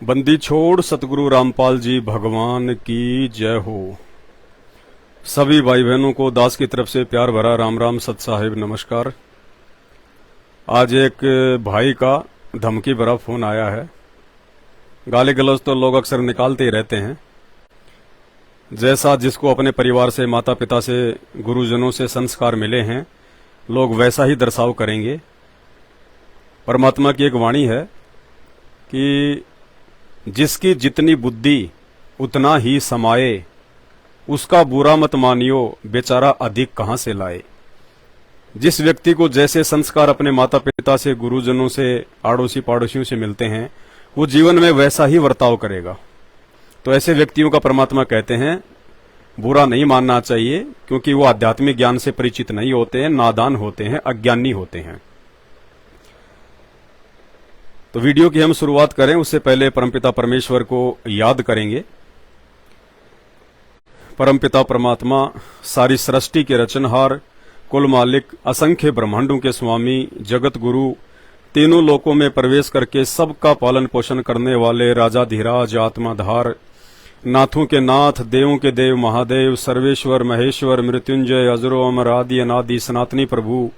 बंदी छोड़ सतगुरु रामपाल जी भगवान की जय हो। सभी भाई बहनों को दास की तरफ से प्यार भरा राम राम सत साहिब नमस्कार। आज एक भाई का धमकी भरा फोन आया है। गाली गलौज तो लोग अक्सर निकालते ही रहते हैं। जैसा जिसको अपने परिवार से, माता पिता से, गुरुजनों से संस्कार मिले हैं, लोग वैसा ही दर्शाव करेंगे। परमात्मा की एक वाणी है कि जिसकी जितनी बुद्धि उतना ही समाये, उसका बुरा मत मानियो, बेचारा अधिक कहां से लाए। जिस व्यक्ति को जैसे संस्कार अपने माता पिता से, गुरुजनों से, आड़ोसी पड़ोसियों से मिलते हैं, वो जीवन में वैसा ही वर्ताव करेगा। तो ऐसे व्यक्तियों का परमात्मा कहते हैं बुरा नहीं मानना चाहिए, क्योंकि वो आध्यात्मिक ज्ञान से परिचित नहीं होते हैं, नादान होते हैं, अज्ञानी होते हैं। तो वीडियो की हम शुरुआत करें उससे पहले परमपिता परमेश्वर को याद करेंगे। परमपिता परमात्मा सारी सृष्टि के रचनहार, कुल मालिक, असंख्य ब्रह्मांडों के स्वामी, जगत गुरु, तीनों लोकों में प्रवेश करके सबका पालन पोषण करने वाले राजाधिराज, आत्माधार, नाथों के नाथ, देवों के देव, महादेव, सर्वेश्वर, महेश्वर, मृत्युंजय, अजरो अमर, आदि अनादि, सनातनी प्रभु,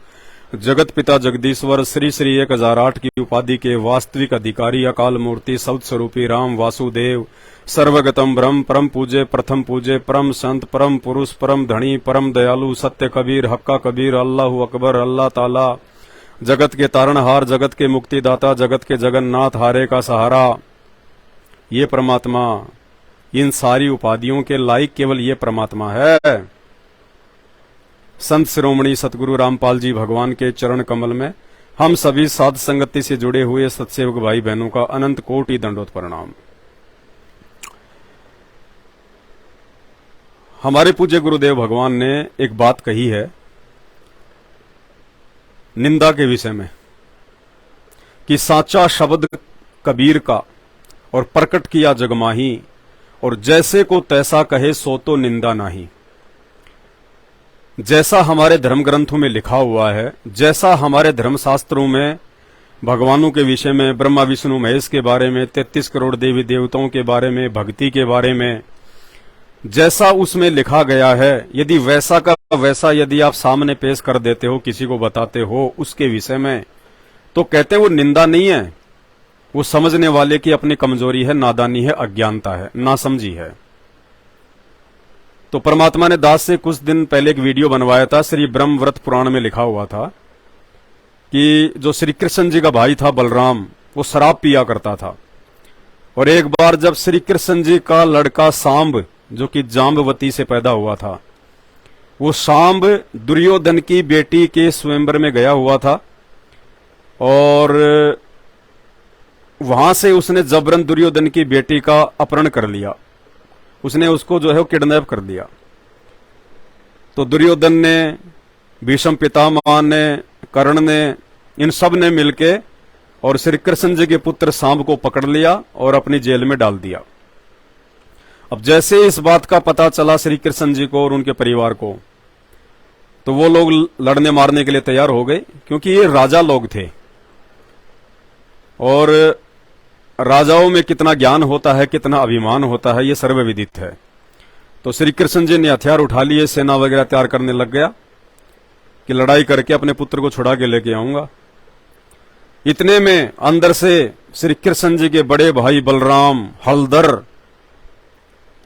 जगत पिता जगदीश्वर, श्री श्री 1008 की उपाधि के वास्तविक अधिकारी, अकाल मूर्ति, सौत स्वरूपी राम वासुदेव, सर्वगतम ब्रह्म, परम पूज्य, प्रथम पूज्य, परम संत, परम पुरुष, परम धनी, परम दयालु, सत्य कबीर, हक्का कबीर, अल्लाह अकबर, अल्लाह ताला, जगत के तारणहार, जगत के मुक्तिदाता, जगत के जगन्नाथ, हारे का सहारा, ये परमात्मा, इन सारी उपाधियों के लायक केवल ये परमात्मा है। संत शिरोमणि सतगुरु रामपाल जी भगवान के चरण कमल में हम सभी साध संगति से जुड़े हुए सत्सेवक भाई बहनों का अनंत कोटि दंडोत प्रणाम। हमारे पूज्य गुरुदेव भगवान ने एक बात कही है निंदा के विषय में कि साचा शब्द कबीर का और प्रकट किया जगमाही, और जैसे को तैसा कहे सो तो निंदा नाही। जैसा हमारे धर्म ग्रंथों में लिखा हुआ है, जैसा हमारे धर्म शास्त्रों में भगवानों के विषय में, ब्रह्मा विष्णु महेश के बारे में, 33 करोड़ देवी देवताओं के बारे में, भक्ति के बारे में, जैसा उसमें लिखा गया है, यदि वैसा का वैसा यदि आप सामने पेश कर देते हो, किसी को बताते हो उसके विषय में, तो कहते हैं वो निंदा नहीं है, वो समझने वाले की अपनी कमजोरी है, नादानी है, अज्ञानता है, नासमझी है। तो परमात्मा ने दास से कुछ दिन पहले एक वीडियो बनवाया था। श्री ब्रह्मव्रत पुराण में लिखा हुआ था कि जो श्री कृष्ण जी का भाई था बलराम, वो शराब पिया करता था। और एक बार जब श्री कृष्ण जी का लड़का सांब, जो कि जाम्बवती से पैदा हुआ था, वो सांब दुर्योधन की बेटी के स्वयंवर में गया हुआ था और वहां से उसने जबरन दुर्योधन की बेटी का अपहरण कर लिया। उसने उसको जो है वो किडनैप कर दिया। तो दुर्योधन ने, भीष्म पितामह ने, कर्ण ने, इन सब ने मिलके और श्री कृष्ण जी के पुत्र सांब को पकड़ लिया और अपनी जेल में डाल दिया। अब जैसे इस बात का पता चला श्री कृष्ण जी को और उनके परिवार को, तो वो लोग लड़ने मारने के लिए तैयार हो गए, क्योंकि ये राजा लोग थे और राजाओं में कितना ज्ञान होता है, कितना अभिमान होता है, ये सर्वविदित है। तो श्री कृष्ण जी ने हथियार उठा लिए, सेना वगैरह तैयार करने लग गया कि लड़ाई करके अपने पुत्र को छुड़ा के लेके आऊंगा। इतने में अंदर से श्री कृष्ण जी के बड़े भाई बलराम, हलधर,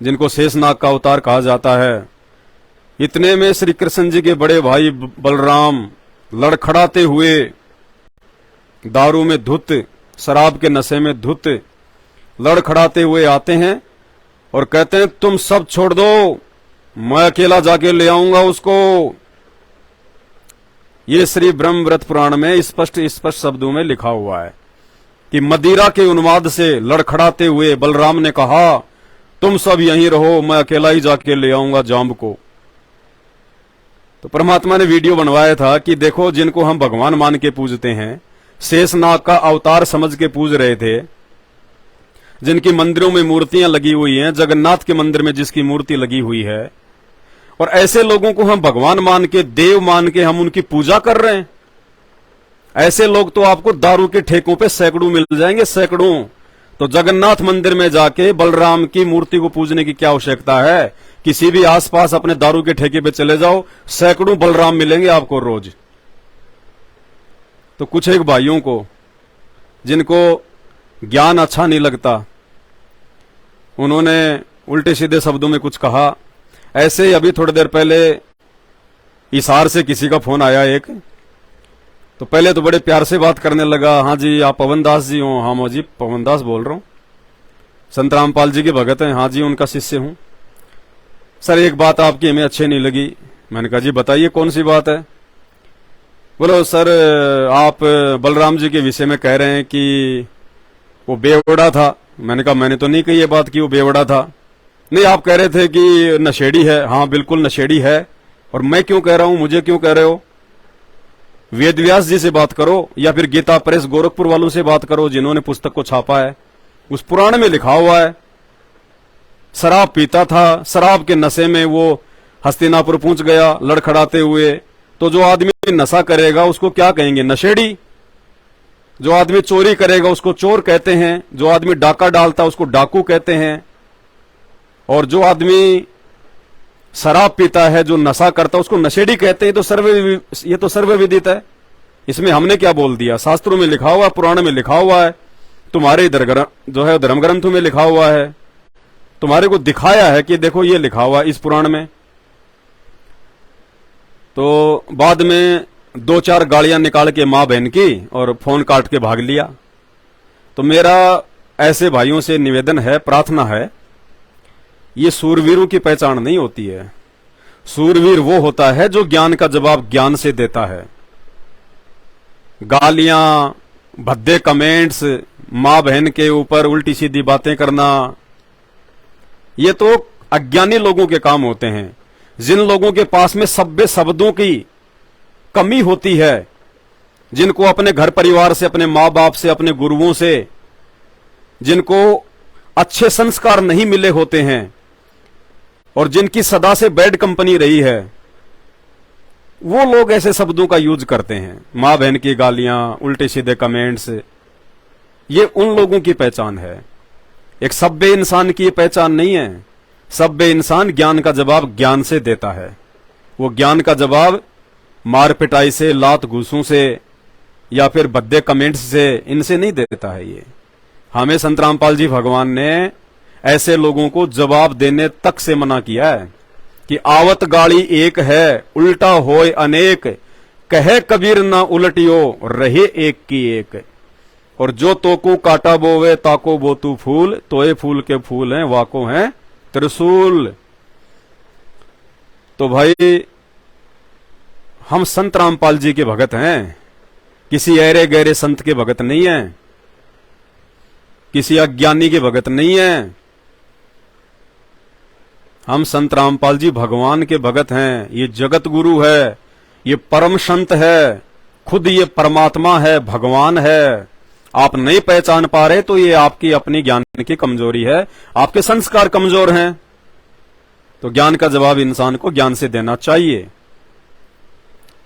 जिनको शेषनाग का अवतार कहा जाता है, इतने में श्री कृष्ण जी के बड़े भाई बलराम लड़खड़ाते हुए, दारू में धुत, शराब के नशे में धुत, लड़खड़ाते हुए आते हैं और कहते हैं तुम सब छोड़ दो, मैं अकेला जाके ले आऊंगा उसको। ये श्री ब्रह्मव्रत पुराण में स्पष्ट शब्दों में लिखा हुआ है कि मदिरा के उन्माद से लड़खड़ाते हुए बलराम ने कहा तुम सब यहीं रहो, मैं अकेला ही जाके ले आऊंगा जाम्ब को। तो परमात्मा ने वीडियो बनवाया था कि देखो, जिनको हम भगवान मान के पूजते हैं, शेषनाग का अवतार समझ के पूज रहे थे, जिनकी मंदिरों में मूर्तियां लगी हुई हैं, जगन्नाथ के मंदिर में जिसकी मूर्ति लगी हुई है, और ऐसे लोगों को हम भगवान मान के, देव मान के हम उनकी पूजा कर रहे हैं। ऐसे लोग तो आपको दारू के ठेकों पे सैकड़ों मिल जाएंगे, सैकड़ों। तो जगन्नाथ मंदिर में जाके बलराम की मूर्ति को पूजने की क्या आवश्यकता है? किसी भी आसपास अपने दारू के ठेके पे चले जाओ, सैकड़ों बलराम मिलेंगे आपको रोज। तो कुछ एक भाइयों को जिनको ज्ञान अच्छा नहीं लगता, उन्होंने उल्टे सीधे शब्दों में कुछ कहा। ऐसे ही अभी थोड़ी देर पहले हिसार से किसी का फोन आया एक, तो पहले तो बड़े प्यार से बात करने लगा। हाँ जी, आप पवन दास जी हो? हाँ जी, पवन दास बोल रहा हूं, संत रामपाल जी के भगत हैं। हाँ जी, उनका शिष्य हूं। सर एक बात आपकी हमें अच्छी नहीं लगी। मैंने कहा जी बताइए कौन सी बात है? बोलो सर, आप बलराम जी के विषय में कह रहे हैं कि वो बेवड़ा था। मैंने कहा मैंने तो नहीं कही ये बात कि वो बेवड़ा था। नहीं, आप कह रहे थे कि नशेड़ी है। हाँ बिल्कुल नशेड़ी है। और मैं क्यों कह रहा हूं, मुझे क्यों कह रहे हो? वेद व्यास जी से बात करो, या फिर गीता प्रेस गोरखपुर वालों से बात करो जिन्होंने पुस्तक को छापा है। उस पुराण में लिखा हुआ है शराब पीता था, शराब के नशे में वो हस्तिनापुर पहुंच गया लड़खड़ाते हुए। तो जो आदमी नशा करेगा उसको क्या कहेंगे? नशेड़ी। जो आदमी चोरी करेगा उसको चोर कहते हैं, जो आदमी डाका डालता है उसको डाकू कहते हैं, और जो आदमी शराब पीता है, जो नशा करता है, उसको नशेड़ी कहते हैं। तो ये तो सर्वविदित है। इसमें हमने क्या बोल दिया? शास्त्रों में लिखा हुआ है, पुराण में लिखा हुआ है, तुम्हारे इधर जो है धर्म ग्रंथों में लिखा हुआ है, तुम्हारे को दिखाया है कि देखो ये लिखा हुआ है इस पुराण में। तो बाद में 2-4 गालियां निकाल के मां बहन की और फोन काट के भाग लिया। तो मेरा ऐसे भाइयों से निवेदन है, प्रार्थना है, ये सूरवीरों की पहचान नहीं होती है। सूरवीर वो होता है जो ज्ञान का जवाब ज्ञान से देता है। गालियां, भद्दे कमेंट्स, मां बहन के ऊपर उल्टी सीधी बातें करना, ये तो अज्ञानी लोगों के काम होते हैं। जिन लोगों के पास में सभ्य शब्दों की कमी होती है, जिनको अपने घर परिवार से, अपने मां बाप से, अपने गुरुओं से, जिनको अच्छे संस्कार नहीं मिले होते हैं और जिनकी सदा से बैड कंपनी रही है, वो लोग ऐसे शब्दों का यूज करते हैं। मां बहन की गालियां, उल्टे सीधे कमेंट्स, ये उन लोगों की पहचान है। एक सभ्य इंसान की ये पहचान नहीं है। सभ्य इंसान ज्ञान का जवाब ज्ञान से देता है। वो ज्ञान का जवाब मार पिटाई से, लात घूसों से, या फिर भद्दे कमेंट्स से, इनसे नहीं देता है। ये हमें संत रामपाल जी भगवान ने ऐसे लोगों को जवाब देने तक से मना किया है कि आवत गाड़ी एक है, उल्टा होय अनेक, कहे कबीर ना उलटियो, रहे एक की एक। और जो तोको काटा बोवे ताको बोतू फूल, तोए फूल के फूल हैं वाको हैं त्रिशूल। तो भाई हम संत रामपाल जी के भगत हैं, किसी ऐरे गहरे संत के भगत नहीं हैं, किसी अज्ञानी के भगत नहीं हैं। हम संत रामपाल जी भगवान के भगत हैं। ये जगत गुरु है, ये परम संत है, खुद ये परमात्मा है, भगवान है। आप नहीं पहचान पा रहे तो ये आपकी अपनी ज्ञान की कमजोरी है, आपके संस्कार कमजोर हैं। तो ज्ञान का जवाब इंसान को ज्ञान से देना चाहिए।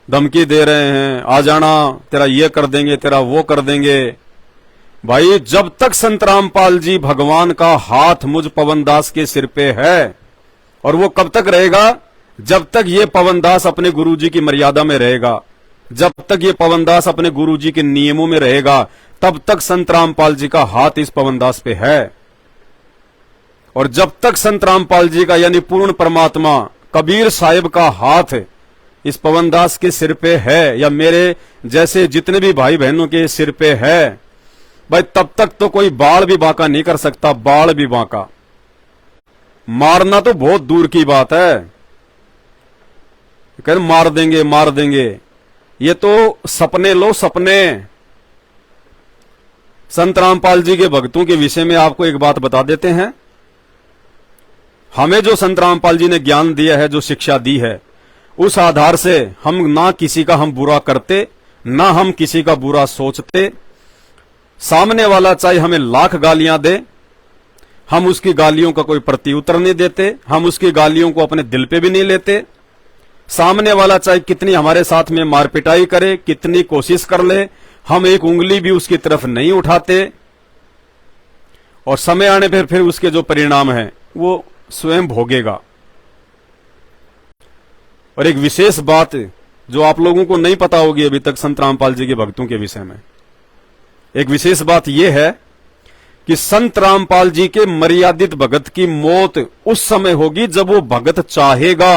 धमकी दे रहे हैं, आ जाना, तेरा ये कर देंगे, तेरा वो कर देंगे। भाई जब तक संत रामपाल जी भगवान का हाथ मुझ पवन दास के सिर पे है, और वो कब तक रहेगा? जब तक ये पवन दास अपने गुरुजी की मर्यादा में रहेगा, जब तक ये पवन दास अपने गुरुजी के नियमों में रहेगा, तब तक संत रामपाल जी का हाथ इस पवन दास पे है। और जब तक संत रामपाल जी का यानी पूर्ण परमात्मा कबीर साहिब का हाथ इस पवन दास के सिर पे है, या मेरे जैसे जितने भी भाई बहनों के सिर पे है, भाई तब तक तो कोई बाल भी बांका नहीं कर सकता। बाल भी बांका मारना तो बहुत दूर की बात है, कह मार देंगे मार देंगे, ये तो सपने लो सपने। संत रामपाल जी के भक्तों के विषय में आपको एक बात बता देते हैं। हमें जो संत रामपाल जी ने ज्ञान दिया है, जो शिक्षा दी है, उस आधार से हम ना किसी का हम बुरा करते, ना हम किसी का बुरा सोचते। सामने वाला चाहे हमें लाख गालियां दे, हम उसकी गालियों का कोई प्रत्युत्तर नहीं देते, हम उसकी गालियों को अपने दिल पे भी नहीं लेते। सामने वाला चाहे कितनी हमारे साथ में मारपिटाई करे, कितनी कोशिश कर ले, हम एक उंगली भी उसकी तरफ नहीं उठाते। और समय आने पर फिर उसके जो परिणाम है वो स्वयं भोगेगा। और एक विशेष बात जो आप लोगों को नहीं पता होगी अभी तक संत रामपाल जी के भक्तों के विषय में, एक विशेष बात यह है कि संत रामपाल जी के मर्यादित भगत की मौत उस समय होगी जब वो भगत चाहेगा।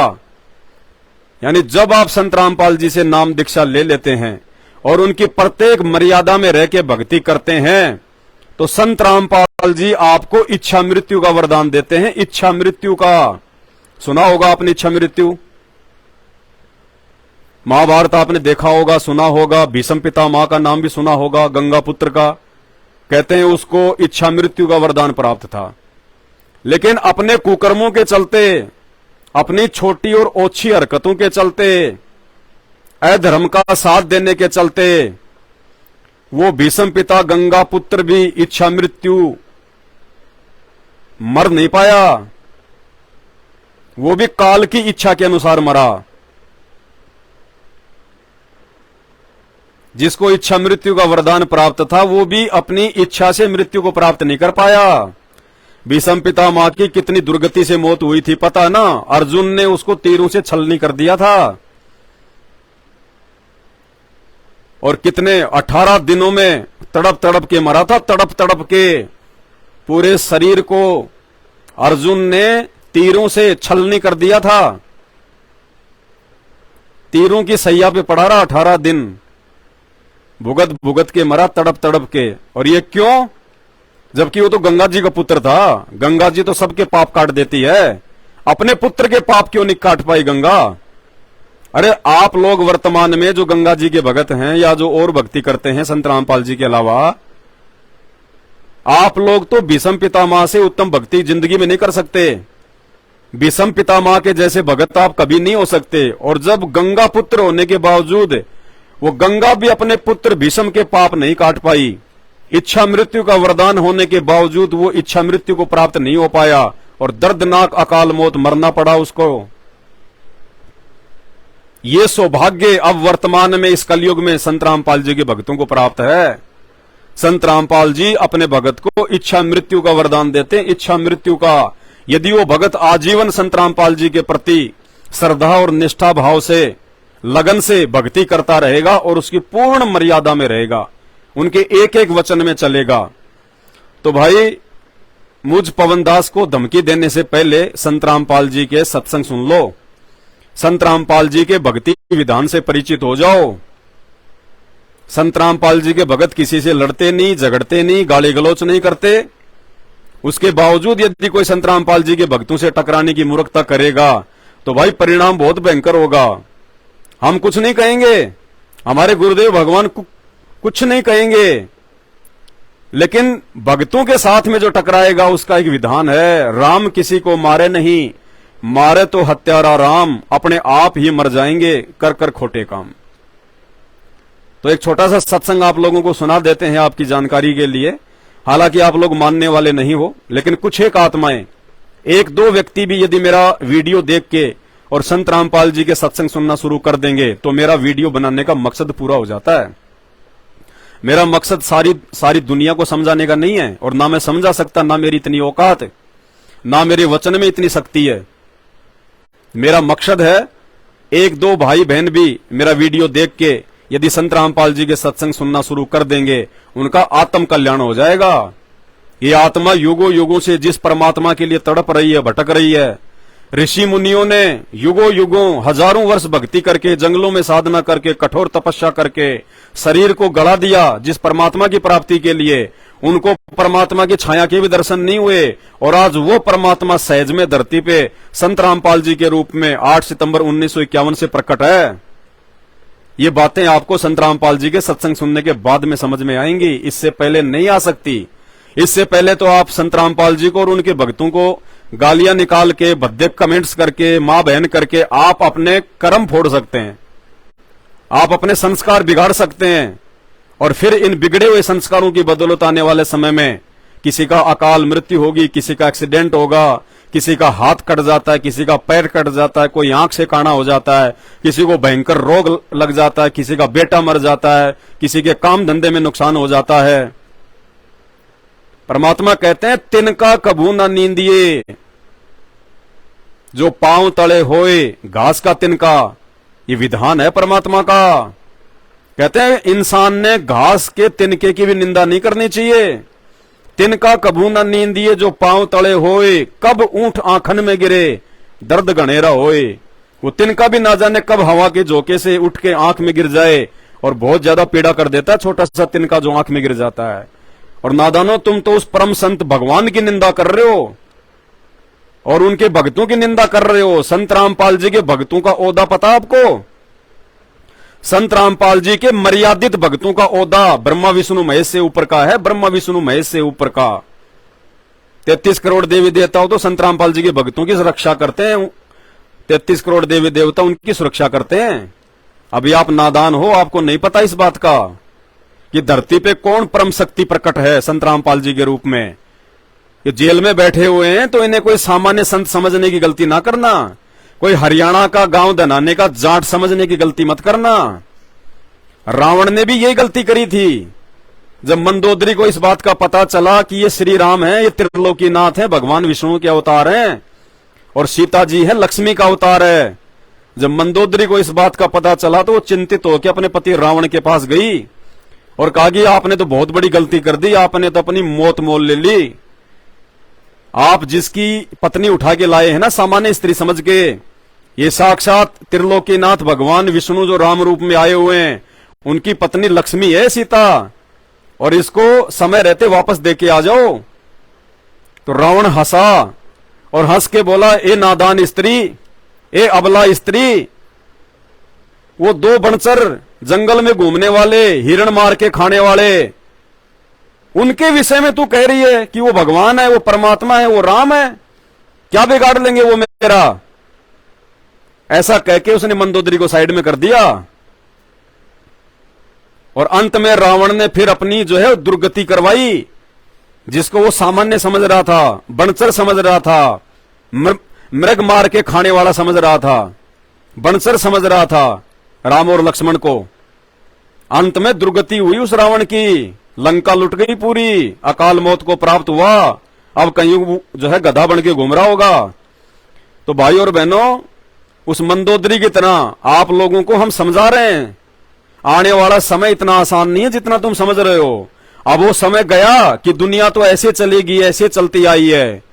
यानी जब आप संत रामपाल जी से नाम दीक्षा ले लेते हैं और उनकी प्रत्येक मर्यादा में रह के भक्ति करते हैं तो संत रामपाल जी आपको इच्छा मृत्यु का वरदान देते हैं। इच्छा मृत्यु का सुना होगा आपने, इच्छा मृत्यु महाभारत आपने देखा होगा, सुना होगा। भीष्म पितामह का नाम भी सुना होगा, गंगा पुत्र का। कहते हैं उसको इच्छा मृत्यु का वरदान प्राप्त था, लेकिन अपने कुकर्मों के चलते, अपनी छोटी और ओछी हरकतों के चलते, अधर्म का साथ देने के चलते वो भीष्म पिता गंगा पुत्र भी इच्छा मृत्यु मर नहीं पाया। वो भी काल की इच्छा के अनुसार मरा। जिसको इच्छा मृत्यु का वरदान प्राप्त था वो भी अपनी इच्छा से मृत्यु को प्राप्त नहीं कर पाया। भीष्म पितामह की कितनी दुर्गति से मौत हुई थी पता ना, अर्जुन ने उसको तीरों से छलनी कर दिया था। और कितने 18 दिनों में तड़प तड़प के मरा था, तड़प तड़प के पूरे शरीर को अर्जुन ने तीरों से छलनी कर दिया था। तीरों की सैया पे पड़ा रहा 18 दिन, भुगत भुगत के मरा तड़प तड़प के। और ये क्यों? जबकि वो तो गंगा जी का पुत्र था। गंगा जी तो सबके पाप काट देती है, अपने पुत्र के पाप क्यों नहीं काट पाई गंगा? अरे आप लोग वर्तमान में जो गंगा जी के भगत हैं या जो और भक्ति करते हैं संत रामपाल जी के अलावा, आप लोग तो भीष्म पितामह से उत्तम भक्ति जिंदगी में नहीं कर सकते। भीष्म पितामह के जैसे भगत आप कभी नहीं हो सकते। और जब गंगा पुत्र होने के बावजूद वो गंगा भी अपने पुत्र भीष्म के पाप नहीं काट पाई, इच्छा मृत्यु का वरदान होने के बावजूद वो इच्छा मृत्यु को प्राप्त नहीं हो पाया और दर्दनाक अकाल मौत मरना पड़ा उसको। ये सौभाग्य अब वर्तमान में इस कलयुग में संत रामपाल जी के भक्तों को प्राप्त है। संत रामपाल जी अपने भगत को इच्छा मृत्यु का वरदान देते हैं। इच्छा मृत्यु का, यदि वो भगत आजीवन संत रामपाल जी के प्रति श्रद्धा और निष्ठा भाव से, लगन से भक्ति करता रहेगा और उसकी पूर्ण मर्यादा में रहेगा, उनके एक एक वचन में चलेगा, तो भाई मुझ पवन दास को धमकी देने से पहले संत रामपाल जी के सत्संग सुन लो, संत रामपाल जी के भक्ति विधान से परिचित हो जाओ। संत रामपाल जी के भगत किसी से लड़ते नहीं, झगड़ते नहीं, गाली गलौच नहीं करते। उसके बावजूद यदि कोई संत रामपाल जी के भक्तों से टकराने की मूर्खता करेगा तो भाई परिणाम बहुत भयंकर होगा। हम कुछ नहीं कहेंगे, हमारे गुरुदेव भगवान कुछ नहीं कहेंगे, लेकिन भक्तों के साथ में जो टकराएगा उसका एक विधान है, राम किसी को मारे नहीं, मारे तो हत्यारा राम, अपने आप ही मर जाएंगे कर कर खोटे काम। तो एक छोटा सा सत्संग आप लोगों को सुना देते हैं आपकी जानकारी के लिए। हालांकि आप लोग मानने वाले नहीं हो, लेकिन कुछ एक आत्माएं, एक दो व्यक्ति भी यदि मेरा वीडियो देख के और संत रामपाल जी के सत्संग सुनना शुरू कर देंगे तो मेरा वीडियो बनाने का मकसद पूरा हो जाता है। मेरा मकसद सारी दुनिया को समझाने का नहीं है, और ना मैं समझा सकता, ना मेरी इतनी औकात है, ना मेरे वचन में इतनी शक्ति है। मेरा मकसद है एक दो भाई बहन भी मेरा वीडियो देख के यदि संत रामपाल जी के सत्संग सुनना शुरू कर देंगे, उनका आत्म कल्याण हो जाएगा। ये आत्मा युगों युगों से जिस परमात्मा के लिए तड़प रही है, भटक रही है, ऋषि मुनियों ने युगों युगों हजारों वर्ष भक्ति करके, जंगलों में साधना करके, कठोर तपस्या करके शरीर को गला दिया जिस परमात्मा की प्राप्ति के लिए, उनको परमात्मा की छाया के भी दर्शन नहीं हुए, और आज वो परमात्मा सहज में धरती पे संत रामपाल जी के रूप में 8 सितंबर 1951 से प्रकट है। ये बातें आपको संत रामपाल जी के सत्संग सुनने के बाद में समझ में आएंगी, इससे पहले नहीं आ सकती। इससे पहले तो आप संत रामपाल जी को और उनके भक्तों को गालियां निकाल के, भद्दे कमेंट्स करके, मां बहन करके आप अपने कर्म फोड़ सकते हैं, आप अपने संस्कार बिगाड़ सकते हैं, और फिर इन बिगड़े हुए संस्कारों की बदौलत आने वाले समय में किसी का अकाल मृत्यु होगी, किसी का एक्सीडेंट होगा, किसी का हाथ कट जाता है, किसी का पैर कट जाता है, कोई आंख से काना हो जाता है, किसी को भयंकर रोग लग जाता है, किसी का बेटा मर जाता है, किसी के काम धंधे में नुकसान हो जाता है। परमात्मा कहते हैं तिनका कभू न नींदिए, जो पांव तले होए घास का तिनका। ये विधान है परमात्मा का। कहते हैं इंसान ने घास के तिनके की भी निंदा नहीं करनी चाहिए। तिनका कभू न नींदिए, जो पांव तले होए, कब ऊंट आंखन में गिरे दर्द गणेरा होए। वो तिनका भी ना जाने कब हवा के झोंके से उठ के आंख में गिर जाए और बहुत ज्यादा पीड़ा कर देता है, छोटा सा तिनका जो आंख में गिर जाता है। और नादानो, तुम तो उस परम संत भगवान की निंदा कर रहे हो और उनके भक्तों की निंदा कर रहे हो। संत रामपाल जी के भक्तों का ओदा पता आपको? संत रामपाल जी के मर्यादित भक्तों का ओदा ब्रह्मा विष्णु महेश से ऊपर का है। ब्रह्मा विष्णु महेश से ऊपर का 33 करोड़ देवी देवताओं तो संत रामपाल जी के भक्तों की सुरक्षा करते हैं। 33 करोड़ देवी देवता उनकी सुरक्षा करते हैं। अभी आप नादान हो, आपको नहीं पता इस बात का कि धरती पे कौन परम शक्ति प्रकट है संत रामपाल जी के रूप में। ये जेल में बैठे हुए हैं तो इन्हें कोई सामान्य संत समझने की गलती ना करना, कोई हरियाणा का गांव धनाने का जाट समझने की गलती मत करना। रावण ने भी यही गलती करी थी। जब मंदोदरी को इस बात का पता चला कि ये श्री राम है, ये त्रिलोकीनाथ है, भगवान विष्णु के अवतार हैं और सीता जी है लक्ष्मी का अवतार है, जब मंदोदरी को इस बात का पता चला तो वो चिंतित होकर अपने पति रावण के पास गई और कहा कि आपने तो बहुत बड़ी गलती कर दी, आपने तो अपनी मौत मोल ले ली। आप जिसकी पत्नी उठा के लाए हैं ना सामान्य स्त्री समझ के, ये साक्षात त्रिलोकीनाथ भगवान विष्णु जो राम रूप में आए हुए हैं, उनकी पत्नी लक्ष्मी है सीता, और इसको समय रहते वापस देके आ जाओ। तो रावण हंसा और हंस के बोला, ए नादान स्त्री, ए अबला स्त्री, वो दो बनचर जंगल में घूमने वाले, हिरण मार के खाने वाले, उनके विषय में तू कह रही है कि वो भगवान है, वो परमात्मा है, वो राम है, क्या बिगाड़ लेंगे वो मेरा? ऐसा कहके उसने मंदोदरी को साइड में कर दिया। और अंत में रावण ने फिर अपनी जो है दुर्गति करवाई। जिसको वो सामान्य समझ रहा था, बनचर समझ रहा था, मृग मार के खाने वाला समझ रहा था, बनचर समझ रहा था राम और लक्ष्मण को, अंत में दुर्गति हुई उस रावण की। लंका लुट गई पूरी, अकाल मौत को प्राप्त हुआ। अब कहीं जो है गधा बन के घूम रहा होगा। तो भाई और बहनों, उस मंदोदरी की तरह आप लोगों को हम समझा रहे हैं, आने वाला समय इतना आसान नहीं है जितना तुम समझ रहे हो। अब वो समय गया कि दुनिया तो ऐसे चलेगी, ऐसे चलती आई है।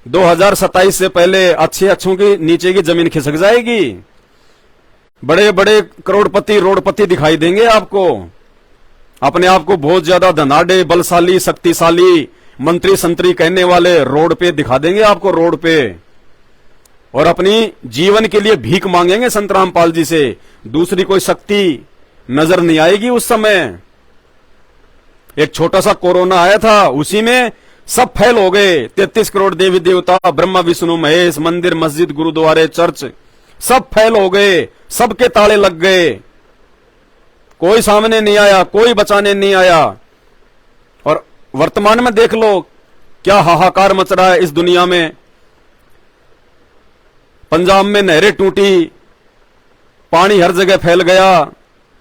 2027 से पहले अच्छे अच्छों की नीचे की जमीन खिसक जाएगी। बड़े बड़े करोड़पति रोडपति दिखाई देंगे आपको, अपने आप को बहुत ज्यादा धनाढ़े, बलशाली, शक्तिशाली, मंत्री संतरी कहने वाले रोड पे दिखा देंगे आपको, रोड पे, और अपनी जीवन के लिए भीख मांगेंगे संत रामपाल जी से। दूसरी कोई शक्ति नजर नहीं आएगी उस समय। एक छोटा सा कोरोना आया था, उसी में सब फैल हो गए। 33 करोड़ देवी देवता, ब्रह्मा विष्णु महेश, मंदिर मस्जिद गुरुद्वारे चर्च सब फैल हो गए, सबके ताले लग गए, कोई सामने नहीं आया, कोई बचाने नहीं आया। और वर्तमान में देख लो क्या हाहाकार मच रहा है इस दुनिया में। पंजाब में नहरें टूटी, पानी हर जगह फैल गया,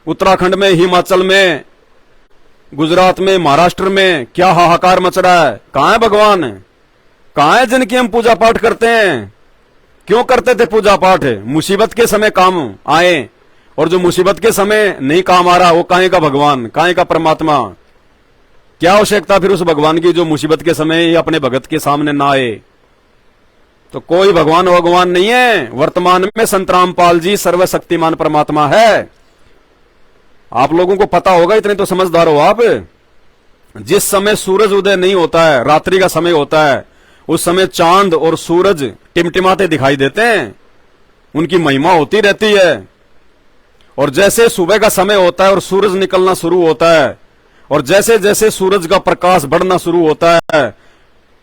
उत्तराखंड में, हिमाचल में, गुजरात में, महाराष्ट्र में क्या हाहाकार मच रहा है। कहां है भगवान? कहां है जिनकी हम पूजा पाठ करते हैं? क्यों करते थे पूजा पाठ? मुसीबत के समय काम आए, और जो मुसीबत के समय नहीं काम आ रहा वो काहे का भगवान, काहे का परमात्मा? क्या आवश्यकता फिर उस भगवान की जो मुसीबत के समय ही अपने भगत के सामने ना आए? तो कोई भगवान नहीं है। वर्तमान में संत रामपाल जी सर्वशक्तिमान परमात्मा है। आप लोगों को पता होगा, इतने तो समझदार हो आप। जिस समय सूरज उदय नहीं होता है, रात्रि का समय होता है, उस समय चांद और सूरज टिमटिमाते दिखाई देते हैं, उनकी महिमा होती रहती है। और जैसे सुबह का समय होता है और सूरज निकलना शुरू होता है, और जैसे जैसे सूरज का प्रकाश बढ़ना शुरू होता है,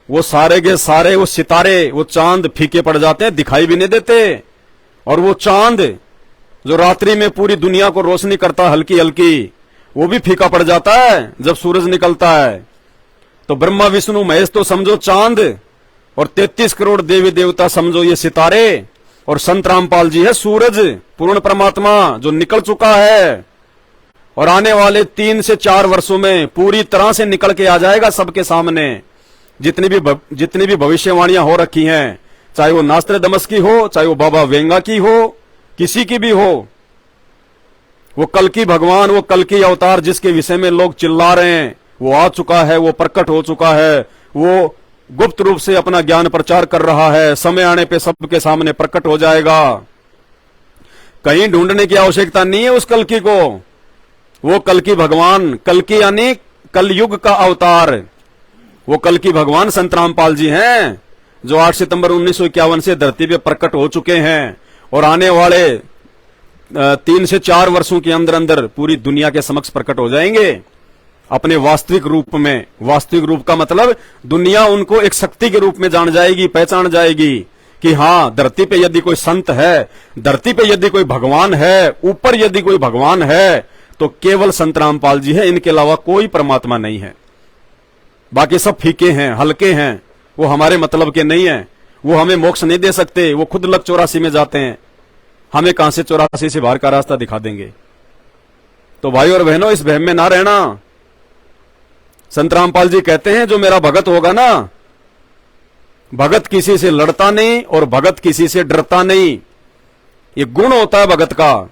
वो सारे के सारे वो सितारे, वो चांद फीके पड़ जाते हैं, दिखाई भी नहीं देते। और वो चांद जो रात्रि में पूरी दुनिया को रोशनी करता है हल्की हल्की, वो भी फीका पड़ जाता है जब सूरज निकलता है। तो ब्रह्मा विष्णु महेश तो समझो चांद, और 33 करोड़ देवी देवता समझो ये सितारे, और संत रामपाल जी है सूरज, पूर्ण परमात्मा जो निकल चुका है और आने वाले 3 से 4 वर्षों में पूरी तरह से निकल के आ जाएगा सबके सामने। जितनी भी भविष्यवाणियां हो रखी हैं, चाहे वो नास्ट्रेडमस की हो, चाहे वो बाबा वेंगा की हो, किसी की भी हो, वो कल की भगवान, वो कल की अवतार जिसके विषय में लोग चिल्ला रहे हैं, वो आ चुका है, वो प्रकट हो चुका है, वो गुप्त रूप से अपना ज्ञान प्रचार कर रहा है, समय आने पे सबके सामने प्रकट हो जाएगा। कहीं ढूंढने की आवश्यकता नहीं है उस कल्कि को। वो कल्कि भगवान, कल्कि यानी कलयुग का अवतार, वो कल्कि भगवान संत रामपाल जी हैं, जो 8 सितंबर 1951 से धरती पे प्रकट हो चुके हैं और आने वाले 3 से 4 वर्षों के अंदर अंदर पूरी दुनिया के समक्ष प्रकट हो जाएंगे अपने वास्तविक रूप में। वास्तविक रूप का मतलब दुनिया उनको एक शक्ति के रूप में जान जाएगी, पहचान जाएगी कि हां, धरती पे यदि कोई संत है, धरती पे यदि कोई भगवान है, ऊपर यदि कोई भगवान है, तो केवल संत रामपाल जी है, इनके अलावा कोई परमात्मा नहीं है। बाकी सब फीके हैं, हल्के हैं, वो हमारे मतलब के नहीं है, वो हमें मोक्ष नहीं दे सकते, वो खुद लग 84 में जाते हैं, हमें कहां से 84 से बाहर का रास्ता दिखा देंगे। तो भाई और बहनों, इस वहम में ना रहना। संत रामपाल जी कहते हैं, जो मेरा भगत होगा ना, भगत किसी से लड़ता नहीं और भगत किसी से डरता नहीं। ये गुण होता है भगत का,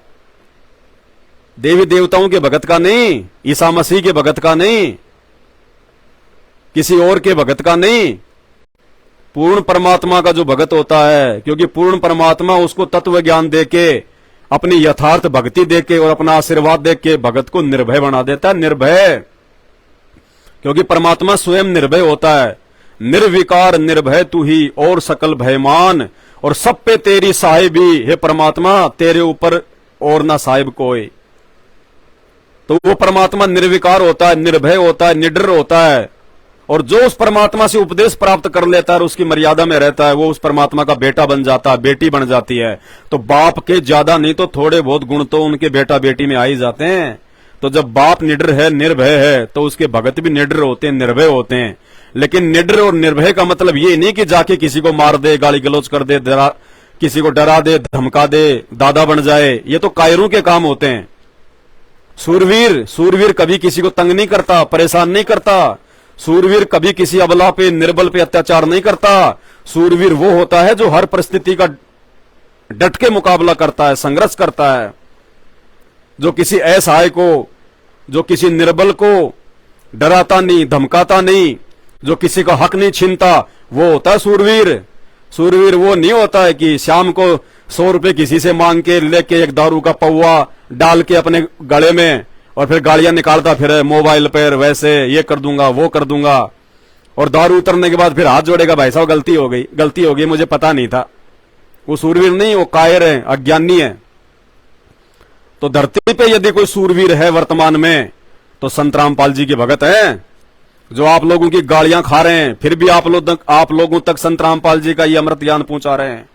देवी देवताओं के भगत का नहीं, ईसा मसीह के भगत का नहीं, किसी और के भगत का नहीं, पूर्ण परमात्मा का जो भगत होता है। क्योंकि पूर्ण परमात्मा उसको तत्व ज्ञान देके, अपनी यथार्थ भक्ति देके और अपना आशीर्वाद देके भगत को निर्भय बना देता है। निर्भय, क्योंकि परमात्मा स्वयं निर्भय होता है। निर्विकार निर्भय तू ही और सकल भयमान, और सब पे तेरी साहिबी, हे परमात्मा तेरे ऊपर और ना साहिब कोई। तो वो परमात्मा निर्विकार होता है, निर्भय होता है, निडर होता है, और जो उस परमात्मा से उपदेश प्राप्त कर लेता है और उसकी मर्यादा में रहता है, वो उस परमात्मा का बेटा बन जाता है, बेटी बन जाती है। तो बाप के ज्यादा नहीं तो थोड़े बहुत गुण तो उनके बेटा बेटी में आ ही जाते हैं। तो जब बाप निडर है, निर्भय है, तो उसके भगत भी निडर होते हैं, निर्भय होते हैं। लेकिन निडर और निर्भय का मतलब ये नहीं कि जाके किसी को मार दे, गाली गलौज कर दे, किसी को डरा दे, धमका दे, दादा बन जाए। ये तो कायरों के काम होते हैं। सूरवीर कभी किसी को तंग नहीं करता, परेशान नहीं करता। सूरवीर कभी किसी अबला पे, निर्बल पे अत्याचार नहीं करता। सूरवीर वो होता है जो हर परिस्थिति का डट के मुकाबला करता है, संघर्ष करता है, जो किसी असहाय को, जो किसी निर्बल को डराता नहीं, धमकाता नहीं, जो किसी का हक नहीं छीनता, वो होता है सूरवीर। सूरवीर वो नहीं होता है कि शाम को 100 रुपए किसी से मांग के लेके एक दारू का पौवा डाल के अपने गले में और फिर गालियां निकालता फिर मोबाइल पर, वैसे ये कर दूंगा, वो कर दूंगा, और दारू उतरने के बाद फिर हाथ जोड़ेगा, भाई साहब गलती हो गई, मुझे पता नहीं था। वो सूरवीर नहीं, वो कायर है, अज्ञानी है। तो धरती पे यदि कोई सूरवीर है वर्तमान में, तो संत रामपाल जी के भगत हैं, जो आप लोगों की गालियां खा रहे हैं, फिर भी आप लोगों तक संत रामपाल जी का ये अमृत ज्ञान पहुंचा रहे हैं।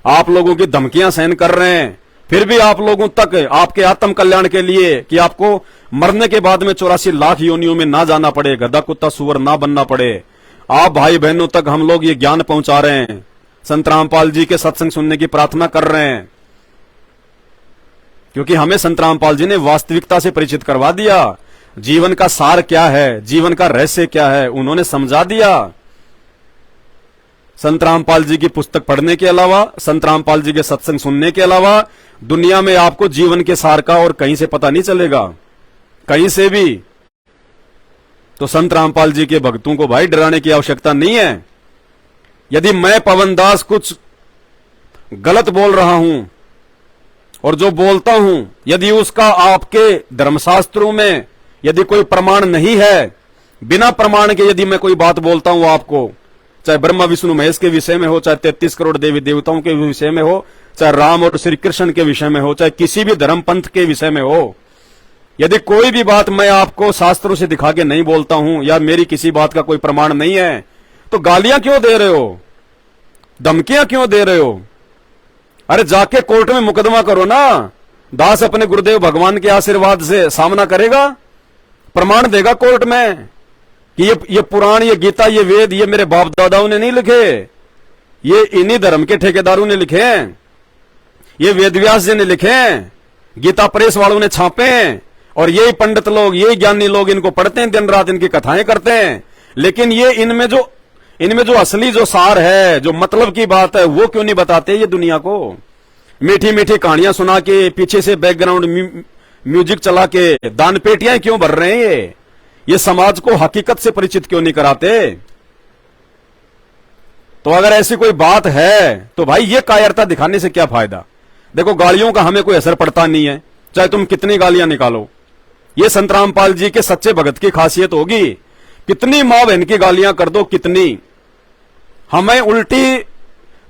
आप लोगों की धमकियां सहन कर रहे हैं, फिर भी आप लोगों तक आपके आत्म कल्याण के लिए, कि आपको मरने के बाद में 84 लाख योनियों में ना जाना पड़े, गधा कुत्ता सुअर ना बनना पड़े, आप भाई बहनों तक हम लोग ये ज्ञान पहुंचा रहे हैं। संत रामपाल जी के सत्संग सुनने की प्रार्थना कर रहे हैं, क्योंकि हमें संत रामपाल जी ने वास्तविकता से परिचित करवा दिया। जीवन का सार क्या है, जीवन का रहस्य क्या है, उन्होंने समझा दिया। संत रामपाल जी की पुस्तक पढ़ने के अलावा, संत रामपाल जी के सत्संग सुनने के अलावा दुनिया में आपको जीवन के सार का और कहीं से पता नहीं चलेगा, कहीं से भी। तो संत रामपाल जी के भक्तों को भाई डराने की आवश्यकता नहीं है। यदि मैं पवन दास कुछ गलत बोल रहा हूं और जो बोलता हूं, यदि उसका आपके धर्मशास्त्रों में यदि कोई प्रमाण नहीं है, बिना प्रमाण के यदि मैं कोई बात बोलता हूं आपको, चाहे ब्रह्मा विष्णु महेश के विषय में हो, चाहे 33 करोड़ देवी देवताओं के विषय में हो, चाहे राम और श्री कृष्ण के विषय में हो, चाहे किसी भी धर्म पंथ के विषय में हो, यदि कोई भी बात मैं आपको शास्त्रों से दिखा के नहीं बोलता हूं, या मेरी किसी बात का कोई प्रमाण नहीं है, तो गालियां क्यों दे रहे हो, धमकियां क्यों दे रहे हो? अरे जाके कोर्ट में मुकदमा करो ना। दास अपने गुरुदेव भगवान के आशीर्वाद से सामना करेगा, प्रमाण देगा कोर्ट में कि ये पुराण, ये गीता, ये वेद, ये मेरे बाप दादाओं ने नहीं लिखे, ये इन्हीं धर्म के ठेकेदारों ने लिखे हैं, ये वेद व्यास जी ने लिखे हैं, गीता प्रेस वालों ने छापे हैं, और यही पंडित लोग, यही ज्ञानी लोग इनको पढ़ते हैं, दिन रात इनकी कथाएं करते हैं। लेकिन ये इनमें जो असली जो सार है, जो मतलब की बात है, वो क्यों नहीं बताते ये दुनिया को? मीठी मीठी कहानियां सुना के, पीछे से बैकग्राउंड म्यूजिक चला के दान पेटियां क्यों भर रहे हैं? ये समाज को हकीकत से परिचित क्यों नहीं कराते? तो अगर ऐसी कोई बात है तो भाई ये कायरता दिखाने से क्या फायदा? देखो, गालियों का हमें कोई असर पड़ता नहीं है, चाहे तुम कितनी गालियां निकालो। ये संत रामपाल जी के सच्चे भगत की खासियत होगी। कितनी मां बहन की गालियां कर दो, कितनी, हमें उल्टी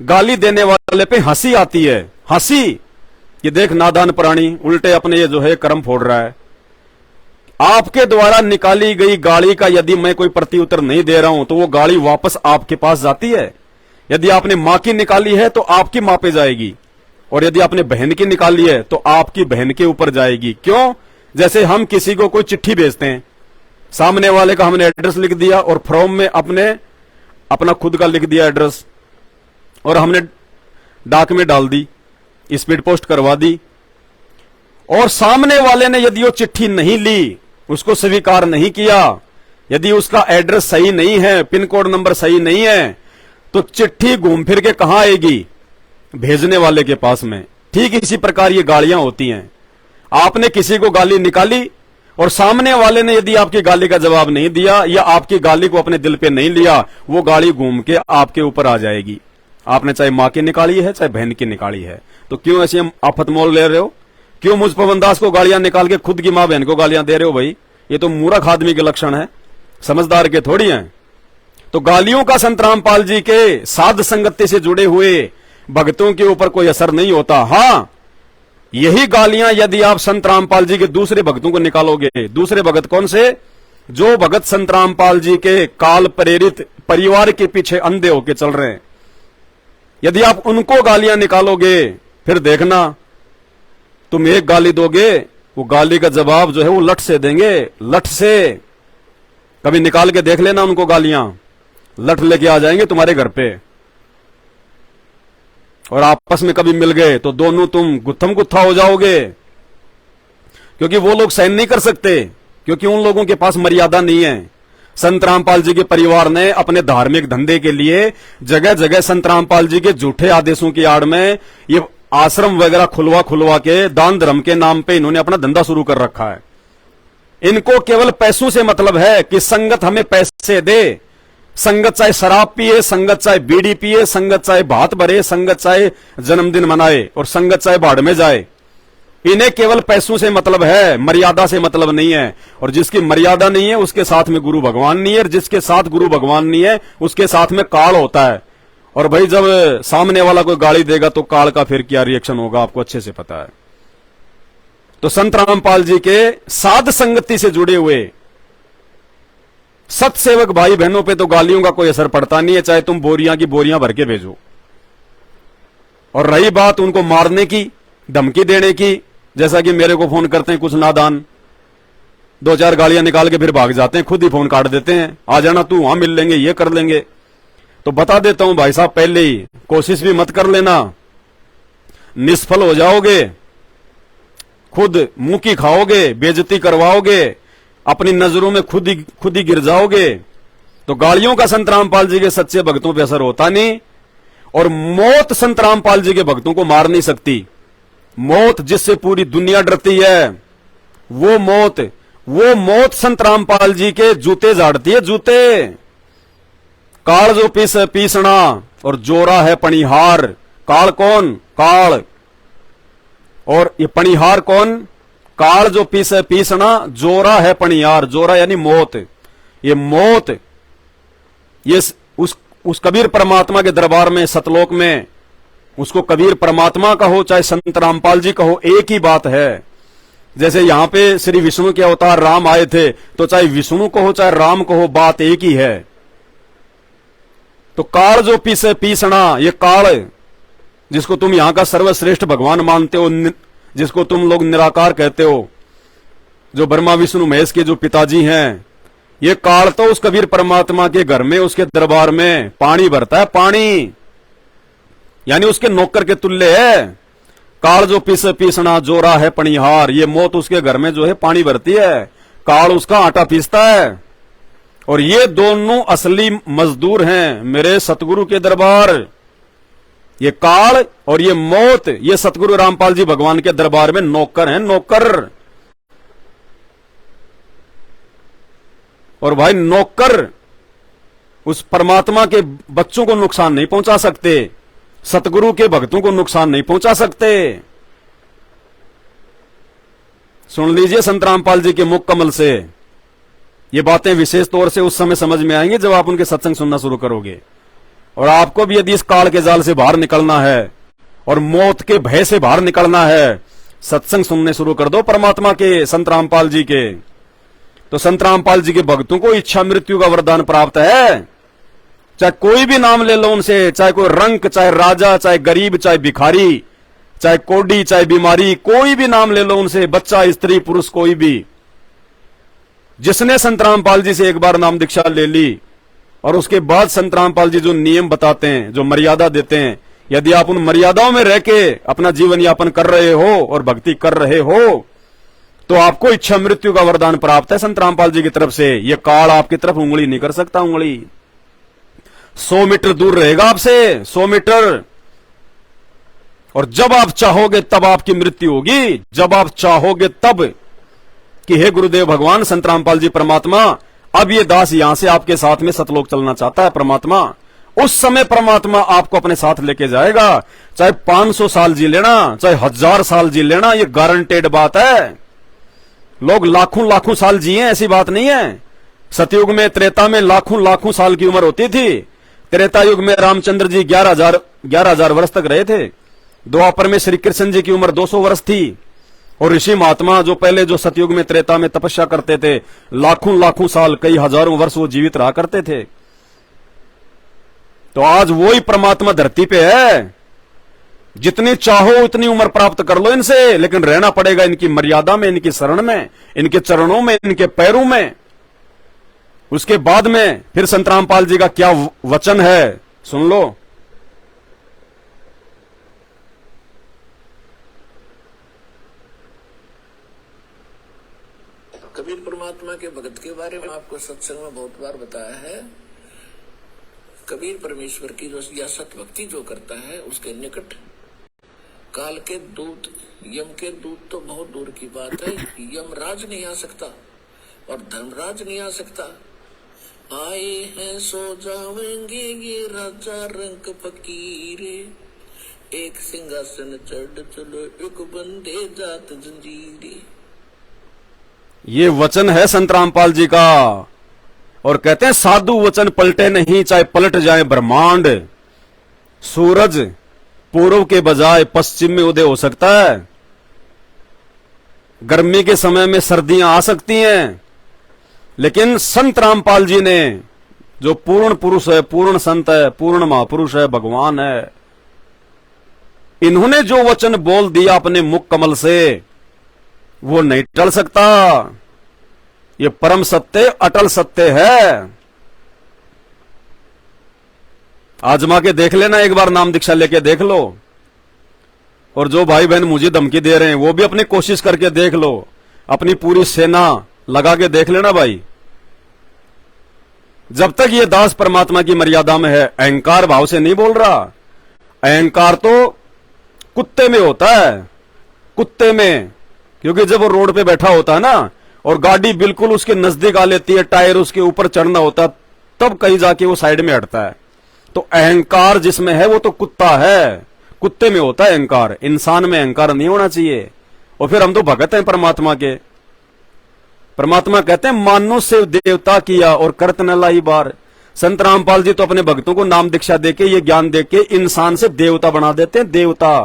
गाली देने वाले पे हंसी आती है। हंसी, ये देख नादान प्राणी उल्टे अपने ये जो है कर्म फोड़ रहा है। आपके द्वारा निकाली गई गाली का यदि मैं कोई प्रत्युत्तर नहीं दे रहा हूं तो वो गाली वापस आपके पास जाती है। यदि आपने मां की निकाली है तो आपकी मां पे जाएगी, और यदि आपने बहन की निकाली है तो आपकी बहन के ऊपर जाएगी। क्यों? जैसे हम किसी को कोई चिट्ठी भेजते हैं, सामने वाले का हमने एड्रेस लिख दिया और फॉर्म में अपना खुद का लिख दिया एड्रेस, और हमने डाक में डाल दी, स्पीड पोस्ट करवा दी, और सामने वाले ने यदि वो चिट्ठी नहीं ली, उसको स्वीकार नहीं किया, यदि उसका एड्रेस सही नहीं है, पिन कोड नंबर सही नहीं है, तो चिट्ठी घूम फिर के कहां आएगी? भेजने वाले के पास में। ठीक इसी प्रकार ये गालियां होती हैं। आपने किसी को गाली निकाली और सामने वाले ने यदि आपकी गाली का जवाब नहीं दिया या आपकी गाली को अपने दिल पे नहीं लिया, वो गाली घूम के आपके ऊपर आ जाएगी। आपने चाहे मां की निकाली है चाहे बहन की निकाली है, तो क्यों ऐसे आफत मोल ले रहे हो? क्यों मुझ पवन दास को गालियां निकाल के खुद की मां बहन को गालियां दे रहे हो? भाई ये तो मूर्ख आदमी के लक्षण है, समझदार के थोड़ी हैं। तो गालियों का संत रामपाल जी के साध संगति से जुड़े हुए भक्तों के ऊपर कोई असर नहीं होता। हां, यही गालियां यदि आप संत रामपाल जी के दूसरे भक्तों को निकालोगे, दूसरे भगत कौन से? जो भगत संत रामपाल जी के काल प्रेरित परिवार के पीछे अंधे होके चल रहे हैं, यदि आप उनको गालियां निकालोगे, फिर देखना तुम एक गाली दोगे, वो गाली का जवाब जो है वो लठ से देंगे। लठ से कभी निकाल के देख लेना उनको गालियां, लठ लेके आ जाएंगे तुम्हारे घर पे, और आपस में कभी मिल गए तो दोनों तुम गुत्थम गुत्था हो जाओगे, क्योंकि वो लोग सहन नहीं कर सकते, क्योंकि उन लोगों के पास मर्यादा नहीं है। संत रामपाल जी के परिवार ने अपने धार्मिक धंधे के लिए जगह जगह संत रामपाल जी के झूठे आदेशों की आड़ में ये आश्रम वगैरह खुलवा के दान धर्म के नाम पे इन्होंने अपना धंधा शुरू कर रखा है। इनको केवल पैसों से मतलब है कि संगत हमें पैसे दे। संगत चाहे शराब पिए, संगत चाहे बीड़ी पिए, संगत चाहे भात भरे, संगत चाहे जन्मदिन मनाए, और संगत चाहे बाढ़ में जाए। इन्हें केवल पैसों से मतलब है, मर्यादा से मतलब नहीं है। और जिसकी मर्यादा नहीं है उसके साथ में गुरु भगवान नहीं है, और जिसके साथ गुरु भगवान नहीं है उसके साथ में काल होता है। और भाई जब सामने वाला कोई गाली देगा तो काल का फिर क्या रिएक्शन होगा आपको अच्छे से पता है। तो संत रामपाल जी के साध संगति से जुड़े हुए सत्सेवक भाई बहनों पे तो गालियों का कोई असर पड़ता नहीं है, चाहे तुम बोरियां की बोरियां भर के भेजो। और रही बात उनको मारने की, धमकी देने की, जैसा कि मेरे को फोन करते हैं कुछ नादान, दो चार गालियां निकाल के फिर भाग जाते हैं, खुद ही फोन काट देते हैं, आ जाना तू, वहां मिल लेंगे, ये कर लेंगे। तो बता देता हूं भाई साहब, पहले ही कोशिश भी मत कर लेना, निष्फल हो जाओगे, खुद मुंह की खाओगे, बेइज्जती करवाओगे, अपनी नजरों में खुद ही गिर जाओगे। तो गालियों का संत रामपाल जी के सच्चे भक्तों पे असर होता नहीं, और मौत संत रामपाल जी के भक्तों को मार नहीं सकती। मौत जिससे पूरी दुनिया डरती है, वो मौत संत रामपाल जी के जूते झाड़ती है, जूते। काल जो पीसना और जोरा है पणिहार। काल कौन? काल। और ये पणिहार कौन? काल जो पीसना, जोरा है पणिहार। जोरा यानी मौत। ये मौत, ये उस कबीर परमात्मा के दरबार में, सतलोक में, उसको कबीर परमात्मा कहो चाहे संत रामपाल जी कहो, एक ही बात है। जैसे यहां पे श्री विष्णु के अवतार राम आए थे, तो चाहे विष्णु कहो चाहे राम कहो, बात एक ही है। तो काल जो पीसना, ये काल जिसको तुम यहां का सर्वश्रेष्ठ भगवान मानते हो, जिसको तुम लोग निराकार कहते हो, जो ब्रह्मा विष्णु महेश के जो पिताजी हैं, ये काल तो उस कबीर परमात्मा के घर में, उसके दरबार में पानी भरता है, पानी, यानी उसके नौकर के तुल्य है। काल जो पीसना, जोरा है पणिहार, ये मौत उसके घर में जो है पानी भरती है, काल उसका आटा पीसता है। और ये दोनों असली मजदूर हैं मेरे सतगुरु के दरबार। ये काल और ये मौत, ये सतगुरु रामपाल जी भगवान के दरबार में नौकर हैं, नौकर। और भाई नौकर उस परमात्मा के बच्चों को नुकसान नहीं पहुंचा सकते, सतगुरु के भक्तों को नुकसान नहीं पहुंचा सकते। सुन लीजिए संत रामपाल जी के मुख कमल से ये बातें विशेष तौर से उस समय समझ में आएंगी जब आप उनके सत्संग सुनना शुरू करोगे। और आपको भी यदि इस काल के जाल से बाहर निकलना है और मौत के भय से बाहर निकलना है, सत्संग सुनने शुरू कर दो परमात्मा के, संत रामपाल जी के। तो संत रामपाल जी के भक्तों को इच्छा मृत्यु का वरदान प्राप्त है। चाहे कोई भी नाम ले लो उनसे, चाहे कोई रंक, चाहे राजा, चाहे गरीब, चाहे भिखारी, चाहे कोडी, चाहे बीमारी, कोई भी नाम ले लो उनसे, बच्चा, स्त्री, पुरुष, कोई भी। जिसने संत रामपाल जी से एक बार नाम दीक्षा ले ली और उसके बाद संत रामपाल जी जो नियम बताते हैं, जो मर्यादा देते हैं, यदि आप उन मर्यादाओं में रह के अपना जीवन यापन कर रहे हो और भक्ति कर रहे हो तो आपको इच्छा मृत्यु का वरदान प्राप्त है संत रामपाल जी की तरफ से। यह काल आपकी तरफ उंगली नहीं कर सकता, उंगली 100 मीटर दूर रहेगा आपसे, 100 मीटर। और जब आप चाहोगे तब आपकी मृत्यु होगी, जब आप चाहोगे तब कि हे गुरुदेव भगवान संत रामपाल जी परमात्मा, अब ये दास यहां से आपके साथ में सतलोक चलना चाहता है परमात्मा, उस समय परमात्मा आपको अपने साथ लेके जाएगा। चाहे 500 साल जी लेना, चाहे 1000 साल जी लेना, ये गारंटेड बात है। लोग लाखों लाखों साल जिए, ऐसी बात नहीं है। सतयुग में, त्रेता में लाखों लाखों साल की उम्र होती थी। त्रेता युग में रामचंद्र जी 11,000 वर्ष तक रहे थे। द्वापर में श्री कृष्ण जी की उम्र 200 वर्ष थी। और ऋषि महात्मा जो पहले जो सतयुग में, त्रेता में तपस्या करते थे, लाखों लाखों साल, कई हजारों वर्ष वो जीवित रहा करते थे। तो आज वही परमात्मा धरती पे है। जितनी चाहो उतनी उम्र प्राप्त कर लो इनसे, लेकिन रहना पड़ेगा इनकी मर्यादा में, इनकी शरण में, इनके चरणों में, इनके पैरों में। उसके बाद में फिर संत रामपाल जी का क्या वचन है सुन लो। कबीर परमात्मा के भगत के बारे में आपको सत्संग में बहुत बार बताया है। कबीर परमेश्वर की जो या सत भक्ति जो करता है उसके निकट काल के दूत, यम के दूत तो बहुत दूर की बात है, यमराज नहीं आ सकता और धर्मराज नहीं आ सकता। आए हैं सो जावेंगे ये राजा रंग फकीरे, एक सिंहासन चढ़ चलो एक बंदे जात जंजीरे। ये वचन है संत रामपाल जी का। और कहते हैं साधु वचन पलटे नहीं, चाहे पलट जाए ब्रह्मांड। सूरज पूर्व के बजाय पश्चिम में उदय हो सकता है। गर्मी के समय में सर्दियां आ सकती हैं, लेकिन संत रामपाल जी ने, जो पूर्ण पुरुष है, पूर्ण संत है, पूर्ण महापुरुष है, भगवान है, इन्होंने जो वचन बोल दिया अपने मुख कमल से, वो नहीं टल सकता। ये परम सत्य, अटल सत्य है। आजमा के देख लेना, एक बार नाम दीक्षा लेके देख लो। और जो भाई बहन मुझे धमकी दे रहे हैं वो भी अपनी कोशिश करके देख लो, अपनी पूरी सेना लगा के देख लेना भाई। जब तक ये दास परमात्मा की मर्यादा में है, अहंकार भाव से नहीं बोल रहा। अहंकार तो कुत्ते में होता है, कुत्ते में। क्योंकि जब वो रोड पे बैठा होता है ना और गाड़ी बिल्कुल उसके नजदीक आ लेती है, टायर उसके ऊपर चढ़ना होता है, तब कहीं जाके वो साइड में हटता है। तो अहंकार जिसमें है वो तो कुत्ता है, कुत्ते में होता है अहंकार। इंसान में अहंकार नहीं होना चाहिए। और फिर हम तो भगत हैं परमात्मा के। परमात्मा कहते हैं मानो से देवता किया और करत न लाई बार। संत रामपाल जी तो अपने भक्तों को नाम दीक्षा देके, ये ज्ञान देके इंसान से देवता बना देते हैं, देवता।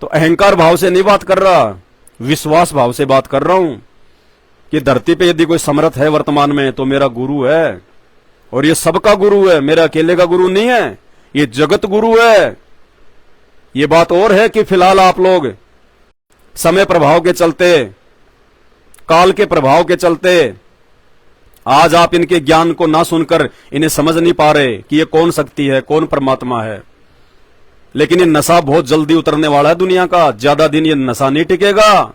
तो अहंकार भाव से नहीं बात कर रहा, विश्वास भाव से बात कर रहा हूं कि धरती पे यदि कोई समर्थ है वर्तमान में तो मेरा गुरु है। और ये सबका गुरु है, मेरा अकेले का गुरु नहीं है, ये जगत गुरु है। ये बात और है कि फिलहाल आप लोग समय प्रभाव के चलते, काल के प्रभाव के चलते आज आप इनके ज्ञान को ना सुनकर इन्हें समझ नहीं पा रहे कि ये कौन शक्ति है, कौन परमात्मा है। लेकिन ये नशा बहुत जल्दी उतरने वाला है दुनिया का, ज्यादा दिन ये नशा नहीं टिकेगा।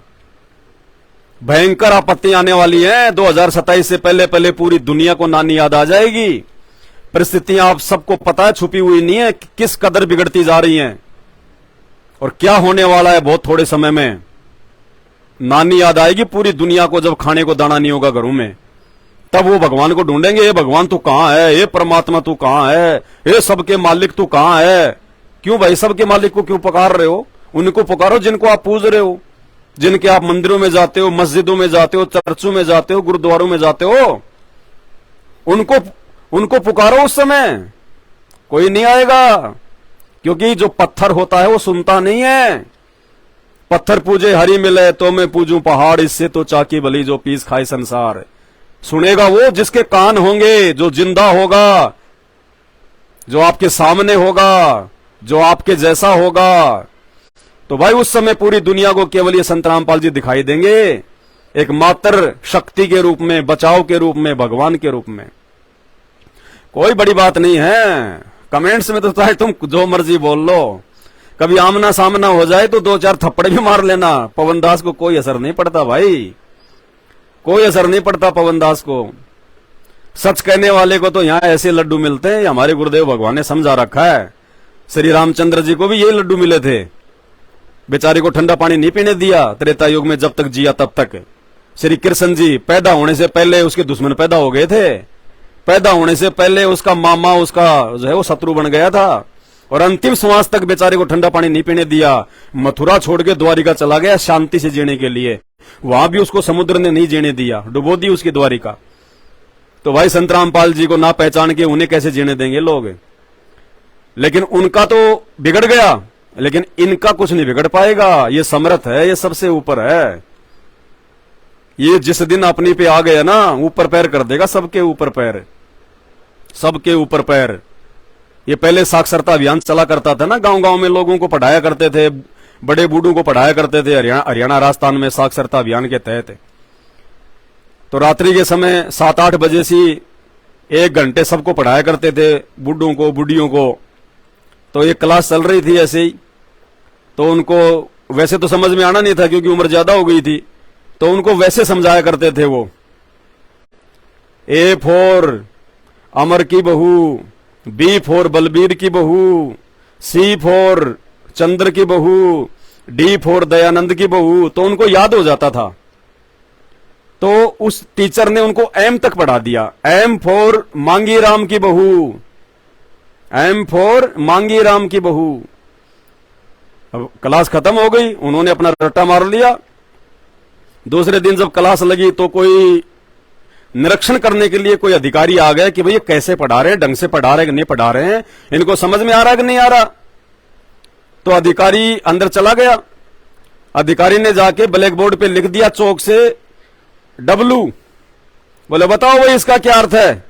भयंकर आपत्ति आने वाली है। 2027 से पहले पहले पूरी दुनिया को नानी याद आ जाएगी। परिस्थितियां आप सबको पता है, छुपी हुई नहीं है, किस कदर बिगड़ती जा रही हैं और क्या होने वाला है। बहुत थोड़े समय में नानी याद आएगी पूरी दुनिया को। जब खाने को दाना नहीं होगा घरों में, तब वो भगवान को ढूंढेंगे, ये भगवान तू कहां है, ये परमात्मा तू कहां है, ये सबके मालिक तू कहां है। क्यों भाई, सबके मालिक को क्यों पुकार रहे हो? उनको पुकारो जिनको आप पूज रहे हो, जिनके आप मंदिरों में जाते हो, मस्जिदों में जाते हो, चर्चों में जाते हो, गुरुद्वारों में जाते हो। उनको पुकारो। उस समय कोई नहीं आएगा, क्योंकि जो पत्थर होता है वो सुनता नहीं है। पत्थर पूजे हरि मिले तो मैं पूजूं पहाड़, इससे तो चाकी भली जो पीस खाए संसार। सुनेगा वो जिसके कान होंगे, जो जिंदा होगा, जो आपके सामने होगा, जो आपके जैसा होगा। तो भाई उस समय पूरी दुनिया को केवल ये संत रामपाल जी दिखाई देंगे, एक मात्र शक्ति के रूप में, बचाव के रूप में, भगवान के रूप में। कोई बड़ी बात नहीं है। कमेंट्स में तो चाहे तुम जो मर्जी बोल लो, कभी आमना सामना हो जाए तो 2-4 थप्पड़ भी मार लेना। पवन दास को कोई असर नहीं पड़ता भाई, कोई असर नहीं पड़ता पवन दास को। सच कहने वाले को तो यहां ऐसे लड्डू मिलते हैं, हमारे गुरुदेव भगवान ने समझा रखा है। श्री रामचंद्र जी को भी यही लड्डू मिले थे, बेचारे को ठंडा पानी नहीं पीने दिया त्रेता युग में, जब तक जिया तब तक। श्री कृष्ण जी पैदा होने से पहले उसके दुश्मन पैदा हो गए थे, पैदा होने से पहले उसका मामा उसका जो है वो शत्रु बन गया था, और अंतिम श्वास तक बेचारे को ठंडा पानी नहीं पीने दिया। मथुरा छोड़ के द्वारिका चला गया शांति से जीने के लिए, वहां भी उसको समुद्र ने नहीं जीने दिया, डुबो दी उसकी द्वारिका। तो भाई संत रामपाल जी को ना पहचान के उन्हें कैसे जीने देंगे लोग? लेकिन उनका तो बिगड़ गया, लेकिन इनका कुछ नहीं बिगड़ पाएगा। ये समर्थ है, ये सबसे ऊपर है। ये जिस दिन अपनी पे आ गया ना, ऊपर पैर कर देगा, सबके ऊपर पैर, सबके ऊपर पैर। ये पहले साक्षरता अभियान चला करता था ना, गांव-गांव में लोगों को पढ़ाया करते थे, बड़े बूढ़ों को पढ़ाया करते थे हरियाणा राजस्थान में साक्षरता अभियान के तहत। तो रात्रि के समय 7-8 बजे से 1 घंटे सबको पढ़ाया करते थे, बूढ़ों को, बुढ़ियों को। तो ये क्लास चल रही थी ऐसे ही, तो उनको वैसे तो समझ में आना नहीं था क्योंकि उम्र ज्यादा हो गई थी, तो उनको वैसे समझाया करते थे वो। ए फॉर अमर की बहू, बी फॉर बलबीर की बहू, सी फॉर चंद्र की बहू, डी फॉर दयानंद की बहू। तो उनको याद हो जाता था। तो उस टीचर ने उनको एम तक पढ़ा दिया, एम फॉर मांगी राम की बहू, एम फॉर मांगी राम की बहू। अब क्लास खत्म हो गई, उन्होंने अपना रट्टा मार लिया। दूसरे दिन जब क्लास लगी तो कोई निरीक्षण करने के लिए कोई अधिकारी आ गया कि भाई ये कैसे पढ़ा रहे हैं, ढंग से पढ़ा रहे हैं कि नहीं पढ़ा रहे हैं, इनको समझ में आ रहा है कि नहीं आ रहा। तो अधिकारी अंदर चला गया, अधिकारी ने जाके ब्लैक बोर्ड पे लिख दिया चौक से डब्लू। बोले बताओ भाई इसका क्या अर्थ है?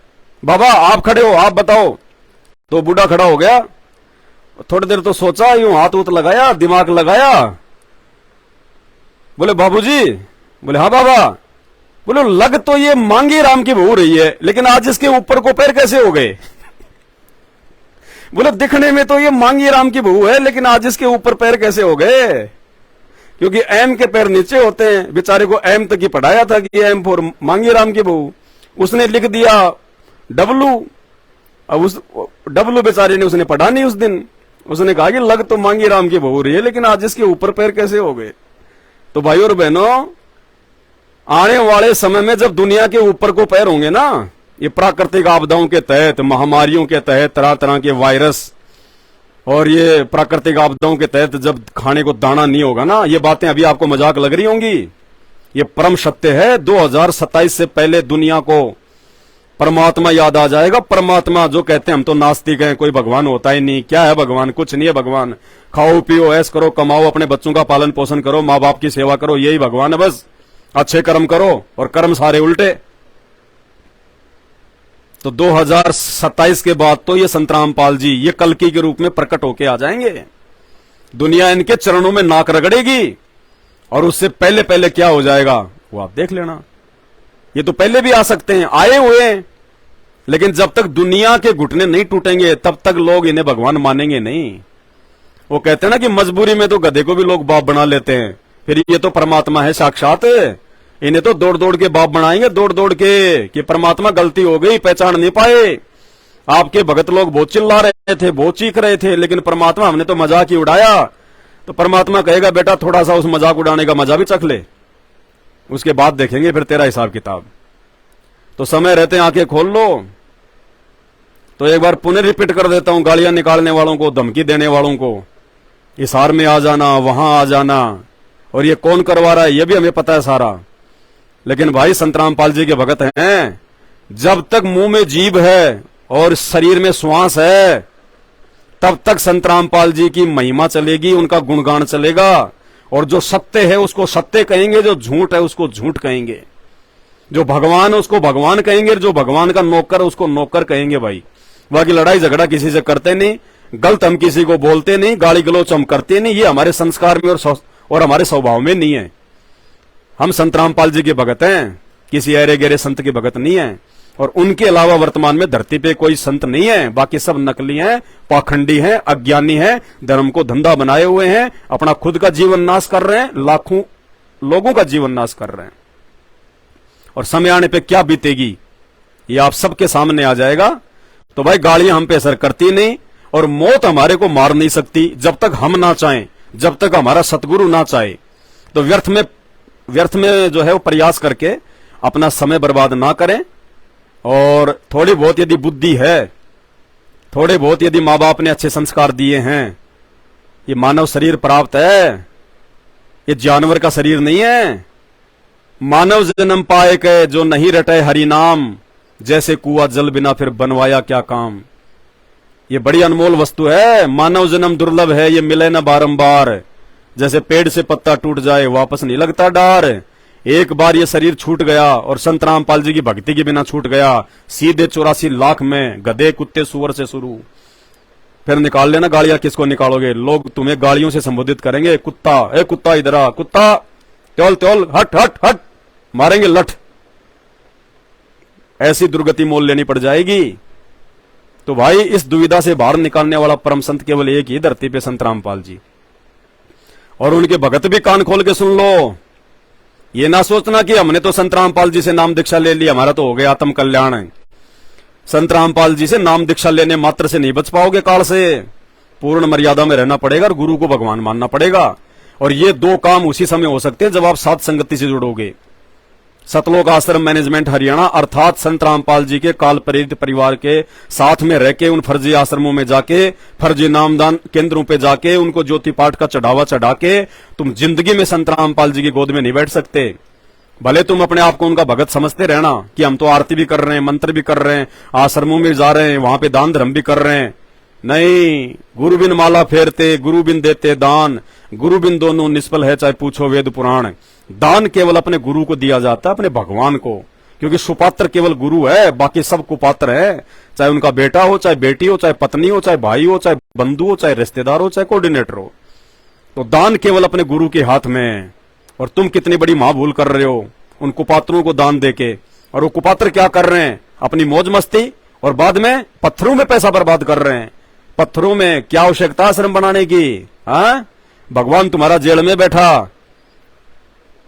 बाबा आप खड़े हो, आप बताओ। तो बूढ़ा खड़ा हो गया, थोड़ी देर तो सोचा, यूं हाथ उत लगाया, दिमाग लगाया। बोले बाबूजी, बोले हाँ बाबा। बोले लग तो ये मांगी राम की बहू रही है, लेकिन आज इसके ऊपर को पैर कैसे हो गए? बोले दिखने में तो ये मांगी राम की बहू है, लेकिन आज इसके ऊपर पैर कैसे हो गए? क्योंकि एम के पैर नीचे होते हैं। बेचारे को एम तक ही पढ़ाया था कि एम फॉर मांगी राम की बहू, उसने लिख दिया डब्लू। अब उस डब्लू बेचारे ने उसने पढ़ा नहीं उस दिन, उसने कहा कि लग तो मांगी राम की बहू रही है, लेकिन आज इसके ऊपर पैर कैसे हो गए? तो भाइयों और बहनों, आने वाले समय में जब दुनिया के ऊपर को पैर होंगे ना, ये प्राकृतिक आपदाओं के तहत, महामारियों के तहत, तरह तरह के वायरस और ये प्राकृतिक आपदाओं के तहत जब खाने को दाना नहीं होगा ना, ये बातें अभी आपको मजाक लग रही होंगी, ये परम सत्य है। 2027 से पहले दुनिया को परमात्मा याद आ जाएगा। परमात्मा जो कहते हैं हम तो नास्तिक हैं, कोई भगवान होता ही नहीं, क्या है भगवान? कुछ नहीं है भगवान। खाओ पियो ऐश करो, कमाओ, अपने बच्चों का पालन पोषण करो, माँ बाप की सेवा करो, यही भगवान है बस। अच्छे कर्म करो और कर्म सारे उल्टे। तो 2027 के बाद तो ये संत रामपाल जी ये कल्कि के रूप में प्रकट होके आ जाएंगे, दुनिया इनके चरणों में नाक रगड़ेगी। और उससे पहले पहले क्या हो जाएगा वो आप देख लेना। ये तो पहले भी आ सकते हैं, आए हुए हैं, लेकिन जब तक दुनिया के घुटने नहीं टूटेंगे तब तक लोग इन्हें भगवान मानेंगे नहीं। वो कहते हैं ना कि मजबूरी में तो गधे को भी लोग बाप बना लेते हैं, फिर ये तो परमात्मा है साक्षात, इन्हें तो दौड़ दौड़ के बाप बनाएंगे, दौड़ दौड़ के, कि परमात्मा गलती हो गई, पहचान नहीं पाए। आपके भगत लोग बहुत चिल्ला रहे थे, बहुत चीख रहे थे, लेकिन परमात्मा हमने तो मजाक ही उड़ाया। तो परमात्मा कहेगा बेटा थोड़ा सा उस मजाक उड़ाने का मजा भी चख ले, उसके बाद देखेंगे फिर तेरा हिसाब किताब। तो समय रहते आंखें खोल लो। तो एक बार पुनः रिपीट कर देता हूं, गालियां निकालने वालों को, धमकी देने वालों को, इस हार में आ जाना, वहां आ जाना, और ये कौन करवा रहा है ये भी हमें पता है सारा। लेकिन भाई संत रामपाल जी के भगत हैं, जब तक मुंह में जीभ है और शरीर में श्वास है तब तक संत रामपाल जी की महिमा चलेगी, उनका गुणगान चलेगा। और जो सत्य है उसको सत्य कहेंगे, जो झूठ है उसको झूठ कहेंगे, जो भगवान है उसको भगवान कहेंगे, जो भगवान का नौकर है उसको नौकर कहेंगे। भाई बाकी लड़ाई झगड़ा किसी से करते नहीं, गलत हम किसी को बोलते नहीं, गाली गलौच हम करते नहीं, ये हमारे संस्कार में और हमारे स्वभाव में नहीं है। हम संत रामपाल जी के भगत हैं, किसी अरे गहरे संत के भगत नहीं है। और उनके अलावा वर्तमान में धरती पे कोई संत नहीं है, बाकी सब नकली हैं, पाखंडी हैं, अज्ञानी हैं, धर्म को धंधा बनाए हुए हैं, अपना खुद का जीवन नाश कर रहे हैं, लाखों लोगों का जीवन नाश कर रहे हैं। और समय आने पे क्या बीतेगी ये आप सबके सामने आ जाएगा। तो भाई गालियां हम पे असर करती नहीं, और मौत हमारे को मार नहीं सकती जब तक हम ना चाहें, जब तक हमारा सतगुरु ना चाहे। तो व्यर्थ में जो है वो प्रयास करके अपना समय बर्बाद ना करें। और थोड़ी बहुत यदि बुद्धि है, थोड़े बहुत यदि माँ बाप ने अच्छे संस्कार दिए हैं, ये मानव शरीर प्राप्त है, ये जानवर का शरीर नहीं है। मानव जन्म पाए के जो नहीं रटे हरि नाम, जैसे कुआं जल बिना फिर बनवाया क्या काम। ये बड़ी अनमोल वस्तु है, मानव जन्म दुर्लभ है, ये मिले न बारंबार। जैसे पेड़ से पत्ता टूट जाए वापस नहीं लगता डार। एक बार ये शरीर छूट गया, और संत रामपाल जी की भक्ति के बिना छूट गया, सीधे 84 लाख में गधे कुत्ते सुअर से शुरू। फिर निकाल लेना गालियां, किसको निकालोगे? लोग तुम्हें गालियों से संबोधित करेंगे, कुत्ता, ए कुत्ता इधर आ, कुत्ता त्योल त्योल, हट हट हट, मारेंगे लठ। ऐसी दुर्गति मोल लेनी पड़ जाएगी। तो भाई इस दुविधा से बाहर निकालने वाला परम संत केवल एक ही धरती पे संत रामपाल जी। और उनके भगत भी कान खोल के सुन लो। ये ना सोचना कि हमने तो संत रामपाल जी से नाम दीक्षा ले ली, हमारा तो हो गया आत्म कल्याण है। संत रामपाल जी से नाम दीक्षा लेने मात्र से नहीं बच पाओगे काल से, पूर्ण मर्यादा में रहना पड़ेगा और गुरु को भगवान मानना पड़ेगा। और ये दो काम उसी समय हो सकते हैं जब आप साथ संगति से जुड़ोगे। सतलोक आश्रम मैनेजमेंट हरियाणा अर्थात संत रामपाल जी के काल प्रेरित परिवार के साथ में रह के, उन फर्जी आश्रमों में जाके, फर्जी नामदान केंद्रों पे जाके, उनको ज्योति पाठ का चढ़ावा चढ़ा के तुम जिंदगी में संत रामपाल जी की गोद में नहीं बैठ सकते। भले तुम अपने आप को उनका भगत समझते रहना कि हम तो आरती भी कर रहे हैं, मंत्र भी कर रहे हैं, आश्रमों में जा रहे हैं, वहां पे दान धर्म भी कर रहे हैं। नहीं, गुरु बिन माला फेरते, गुरु बिन देते दान, गुरु बिन दोनों निष्फल है चाहे पूछो वेद पुराण। दान केवल अपने गुरु को दिया जाता है, अपने भगवान को, क्योंकि सुपात्र केवल गुरु है, बाकी सब कुपात्र है। चाहे उनका बेटा हो, चाहे बेटी हो, चाहे पत्नी हो, चाहे भाई हो, चाहे बंधु हो, चाहे रिश्तेदार हो, चाहे कोऑर्डिनेटर हो। तो दान केवल अपने गुरु के हाथ में है। और तुम कितनी बड़ी महाभूल कर रहे हो उन कुपात्रों को दान देके। और वो कुपात्र क्या कर रहे हैं? अपनी मौज मस्ती, और बाद में पत्थरों में पैसा बर्बाद कर रहे हैं। पत्थरों में क्या आवश्यकता आश्रम बनाने की? हाँ, भगवान तुम्हारा जेल में बैठा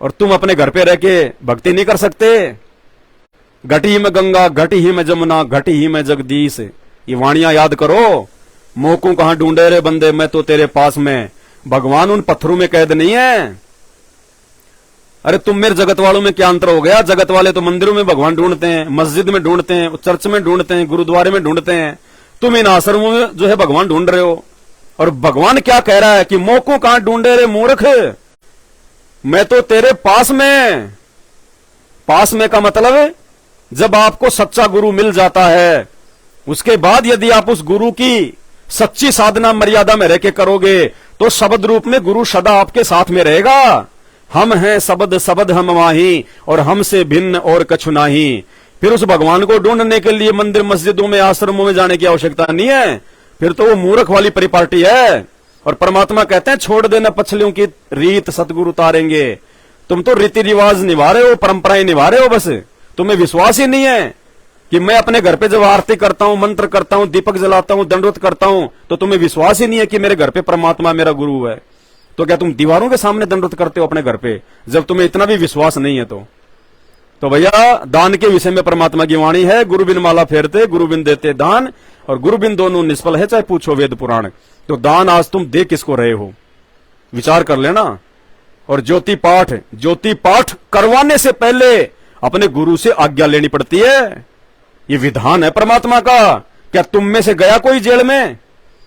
और तुम अपने घर पे रह के भक्ति नहीं कर सकते। घटी ही में गंगा, घटी ही में जमुना, घटी ही में जगदीश, ये वाणियां याद करो। मोको कहां ढूंढे रे बंदे, मैं तो तेरे पास में। भगवान उन पत्थरों में कैद नहीं है। अरे तुम मेरे जगत वालों में क्या अंतर हो गया? जगत वाले तो मंदिरों में भगवान ढूंढते हैं, मस्जिद में ढूंढते हैं, चर्च में ढूंढते हैं, गुरुद्वारे में ढूंढते हैं। तुम इन आश्रमों में जो है भगवान ढूंढ रहे हो। और भगवान क्या कह रहा है कि मोको कहां ढूंढे रे मूर्ख, मैं तो तेरे पास में। पास में का मतलब है जब आपको सच्चा गुरु मिल जाता है, उसके बाद यदि आप उस गुरु की सच्ची साधना मर्यादा में रह के करोगे तो शब्द रूप में गुरु सदा आपके साथ में रहेगा। हम हैं शब्द, शब्द हम माही, और हमसे भिन्न और कछु नाही। फिर उस भगवान को ढूंढने के लिए मंदिर मस्जिदों में आश्रमों में जाने की आवश्यकता नहीं है। फिर तो वो मूर्ख वाली परिपाटी है। और परमात्मा कहते हैं छोड़ देना पछलियों की रीत, सतगुरु उतारेंगे। तुम तो रीति रिवाज निभा रहे हो, परंपराएं निभा रहे हो, बस तुम्हें विश्वास ही नहीं है कि मैं अपने घर पे जब आरती करता हूं, मंत्र करता हूं, दीपक जलाता हूं, दंडवत करता हूं, तो तुम्हें विश्वास ही नहीं है कि मेरे घर पे परमात्मा मेरा गुरु है। तो क्या तुम दीवारों के सामने दंडवत करते हो अपने घर पे, जब तुम्हें इतना भी विश्वास नहीं है? तो तो भैया दान के विषय में परमात्मा की वाणी है, गुरु बिन माला फेरते गुरु बिन देते दान, और गुरु बिन दोनों निष्फल है, चाहे पूछो वेद पुराण। तो दान आज तुम दे किसको रहे हो, विचार कर लेना। और ज्योति पाठ करवाने से पहले अपने गुरु से आज्ञा लेनी पड़ती है। ये विधान है परमात्मा का। क्या तुम में से गया कोई जेल में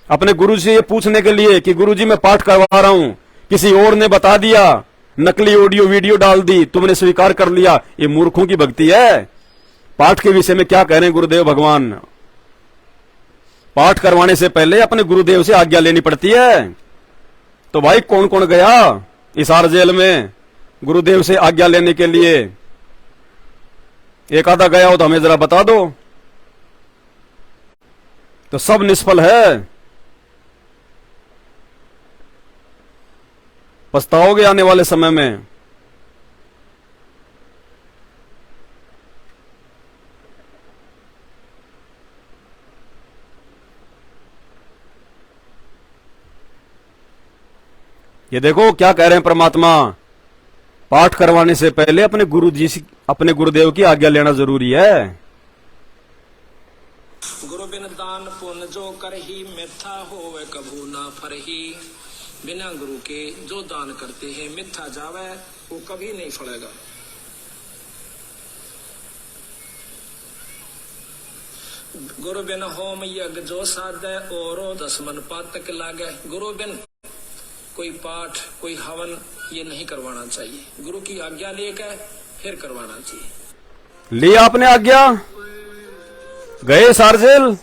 अपने गुरु से ये पूछने के लिए कि गुरुजी मैं पाठ करवा रहा हूं, किसी और ने बता दिया, नकली ऑडियो वीडियो डाल दी, तुमने स्वीकार कर लिया? ये मूर्खों की भक्ति है। पाठ के विषय में क्या कह रहे हैं गुरुदेव भगवान? पाठ करवाने से पहले अपने गुरुदेव से आज्ञा लेनी पड़ती है। तो भाई कौन कौन गया इसार जेल में गुरुदेव से आज्ञा लेने के लिए? एक आधा गया हो तो हमें जरा बता दो। तो सब निष्फल है, पछताओगे आने वाले समय में। ये देखो क्या कह रहे हैं परमात्मा, पाठ करवाने से पहले अपने गुरुदेव की आज्ञा लेना जरूरी है। गुरु बिन दान पुण्य जो कर ही मिथ्या होवे कभू ना फरही। बिना गुरु के जो दान करते हैं मिथ्या जावे, वो कभी नहीं फलेगा। गुरु बिन होम यज्ञ जो साधे औरो 10 मन पातक लागे। गुरु बिन कोई पाठ कोई हवन ये नहीं करवाना चाहिए। गुरु की आज्ञा लेकर फिर करवाना चाहिए। लिया आपने आज्ञा, गए सारजेल,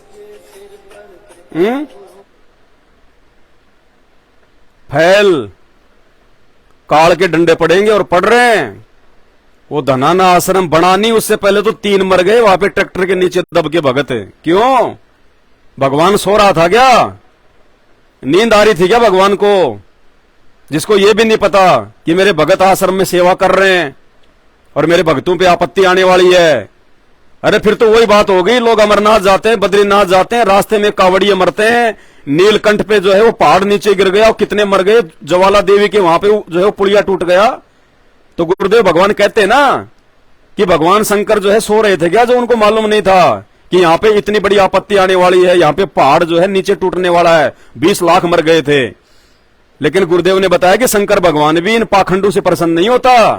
फैल काल के डंडे पड़ेंगे और पड़ रहे हैं। वो धनाना आश्रम बना नहीं, उससे पहले तो 3 मर गए वहां पे ट्रैक्टर के नीचे दब के भगत। क्यों? भगवान सो रहा था क्या? नींद आ रही थी क्या भगवान को? जिसको ये भी नहीं पता कि मेरे भगत आश्रम में सेवा कर रहे हैं और मेरे भक्तों पे आपत्ति आने वाली है। अरे फिर तो वही बात हो गई, लोग अमरनाथ जाते हैं, बद्रीनाथ जाते हैं, रास्ते में कावड़िए मरते हैं, नीलकंठ पे जो है वो पहाड़ नीचे गिर गया और कितने मर गए, ज्वाला देवी के वहां पे जो है वो पुलिया टूट गया। तो गुरुदेव भगवान कहते हैं ना कि भगवान शंकर जो है सो रहे थे क्या, जो उनको मालूम नहीं था कि यहाँ पे इतनी बड़ी आपत्ति आने वाली है, यहाँ पे पहाड़ जो है नीचे टूटने वाला है, 20 लाख मर गए थे। लेकिन गुरुदेव ने बताया कि शंकर भगवान भी इन पाखंडों से प्रसन्न नहीं होता।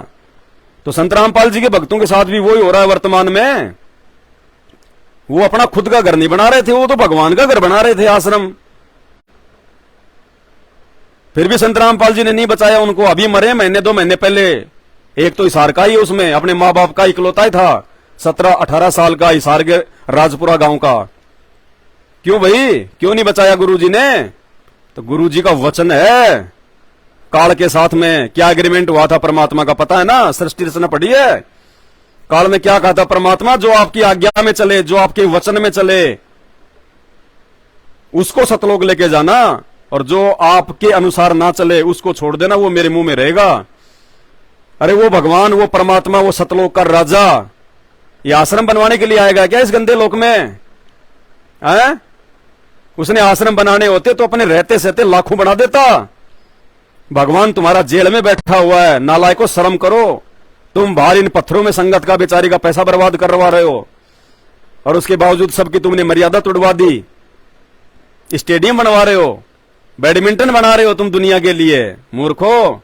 तो संत रामपाल जी के भक्तों के साथ भी वही हो रहा है वर्तमान में। वो अपना खुद का घर नहीं बना रहे थे, वो तो भगवान का घर बना रहे थे आश्रम। फिर भी संत रामपाल जी ने नहीं बचाया उनको। अभी मरे महीने 2 महीने पहले, एक तो हिसार का ही, उसमें अपने माँ बाप का इकलौता ही था, 17-18 साल का, हिसार के राजपुरा गांव का। क्यों भाई, क्यों नहीं बचाया गुरुजी ने? तो गुरुजी का वचन है। काल के साथ में क्या एग्रीमेंट हुआ था परमात्मा का पता है ना? सृष्टि रचना पढ़ी है। काल में क्या कहा था परमात्मा? जो आपकी आज्ञा में चले, जो आपके वचन में चले, उसको सतलोक लेके जाना, और जो आपके अनुसार ना चले उसको छोड़ देना, वो मेरे मुंह में रहेगा। अरे वो भगवान, वो परमात्मा, वो सतलोक का राजा ये आश्रम बनवाने के लिए आएगा क्या इस गंदे लोक में? है? उसने आश्रम बनाने होते तो अपने रहते सहते लाखों बना देता। भगवान तुम्हारा जेल में बैठा हुआ है, नालायकों शर्म करो। तुम बाहर इन पत्थरों में संगत का बेचारी का पैसा बर्बाद करवा रहे हो, और उसके बावजूद सबकी तुमने मर्यादा तोड़वा दी। स्टेडियम बनवा रहे हो, बैडमिंटन बना रहे हो तुम दुनिया के लिए। मूर्खो,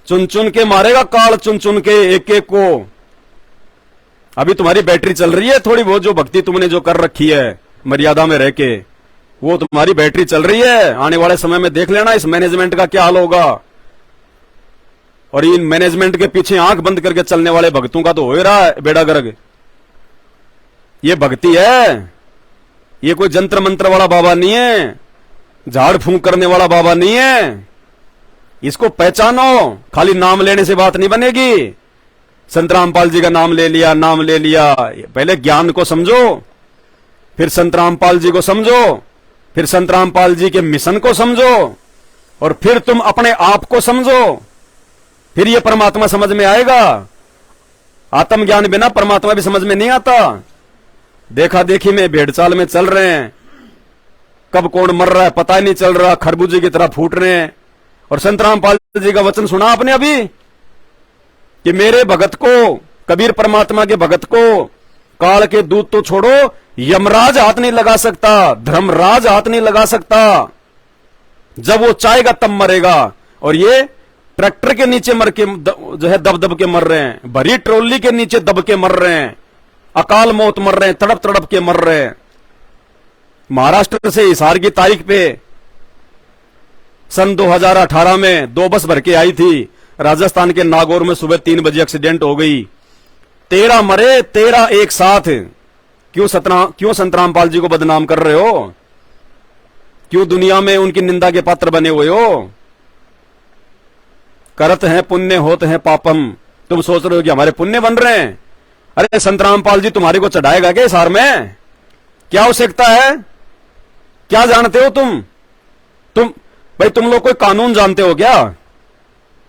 चुन चुन के मारेगा काल, चुन चुन के एक एक को। अभी तुम्हारी बैटरी चल रही है, थोड़ी बहुत जो भक्ति तुमने जो कर रखी है मर्यादा में रह के, वो तुम्हारी बैटरी चल रही है। आने वाले समय में देख लेना इस मैनेजमेंट का क्या हाल होगा। और इन मैनेजमेंट के पीछे आंख बंद करके चलने वाले भक्तों का तो हो ही रहा है बेड़ा गर्क। ये भक्ति है, ये कोई जंत्र मंत्र वाला बाबा नहीं है, झाड़ फूंक करने वाला बाबा नहीं है। इसको पहचानो, खाली नाम लेने से बात नहीं बनेगी। संत रामपाल जी का नाम ले लिया, नाम ले लिया, पहले ज्ञान को समझो, फिर संत रामपाल जी को समझो, फिर संत रामपाल जी के मिशन को समझो, और फिर तुम अपने आप को समझो, फिर ये परमात्मा समझ में आएगा। आत्मज्ञान बिना परमात्मा भी समझ में नहीं आता। देखा देखी में भेड़चाल में चल रहे हैं, कब कौन मर रहा है पता ही नहीं चल रहा, खरबूजे की तरह फूट रहे हैं। और संत रामपाल जी का वचन सुना आपने अभी कि मेरे भगत को कबीर परमात्मा के भगत को काल के दूत तो छोड़ो, यमराज हाथ नहीं लगा सकता, धर्मराज हाथ नहीं लगा सकता। जब वो चाहेगा तब मरेगा। और ये ट्रैक्टर के नीचे मर के जो है दब दब के मर रहे हैं, भरी ट्रॉली के नीचे दब के मर रहे हैं, अकाल मौत मर रहे हैं, तड़प तड़प के मर रहे हैं। महाराष्ट्र से हिसार की तारीख पे सन 2018 में 2 बस भर के आई थी। राजस्थान के नागौर में सुबह 3 बजे एक्सीडेंट हो गई, 13 मरे, 13 एक साथ। क्यों संत रामपाल जी को बदनाम कर रहे हो? क्यों दुनिया में उनकी निंदा के पात्र बने हुए हो? करत हैं पुण्य होते हैं पापम। तुम सोच रहे हो कि हमारे पुण्य बन रहे हैं? अरे संत रामपाल जी तुम्हारे को चढ़ाएगा क्या हिसार में? क्या आवश्यकता है? क्या जानते हो तुम भाई तुम लोग कोई कानून जानते हो क्या?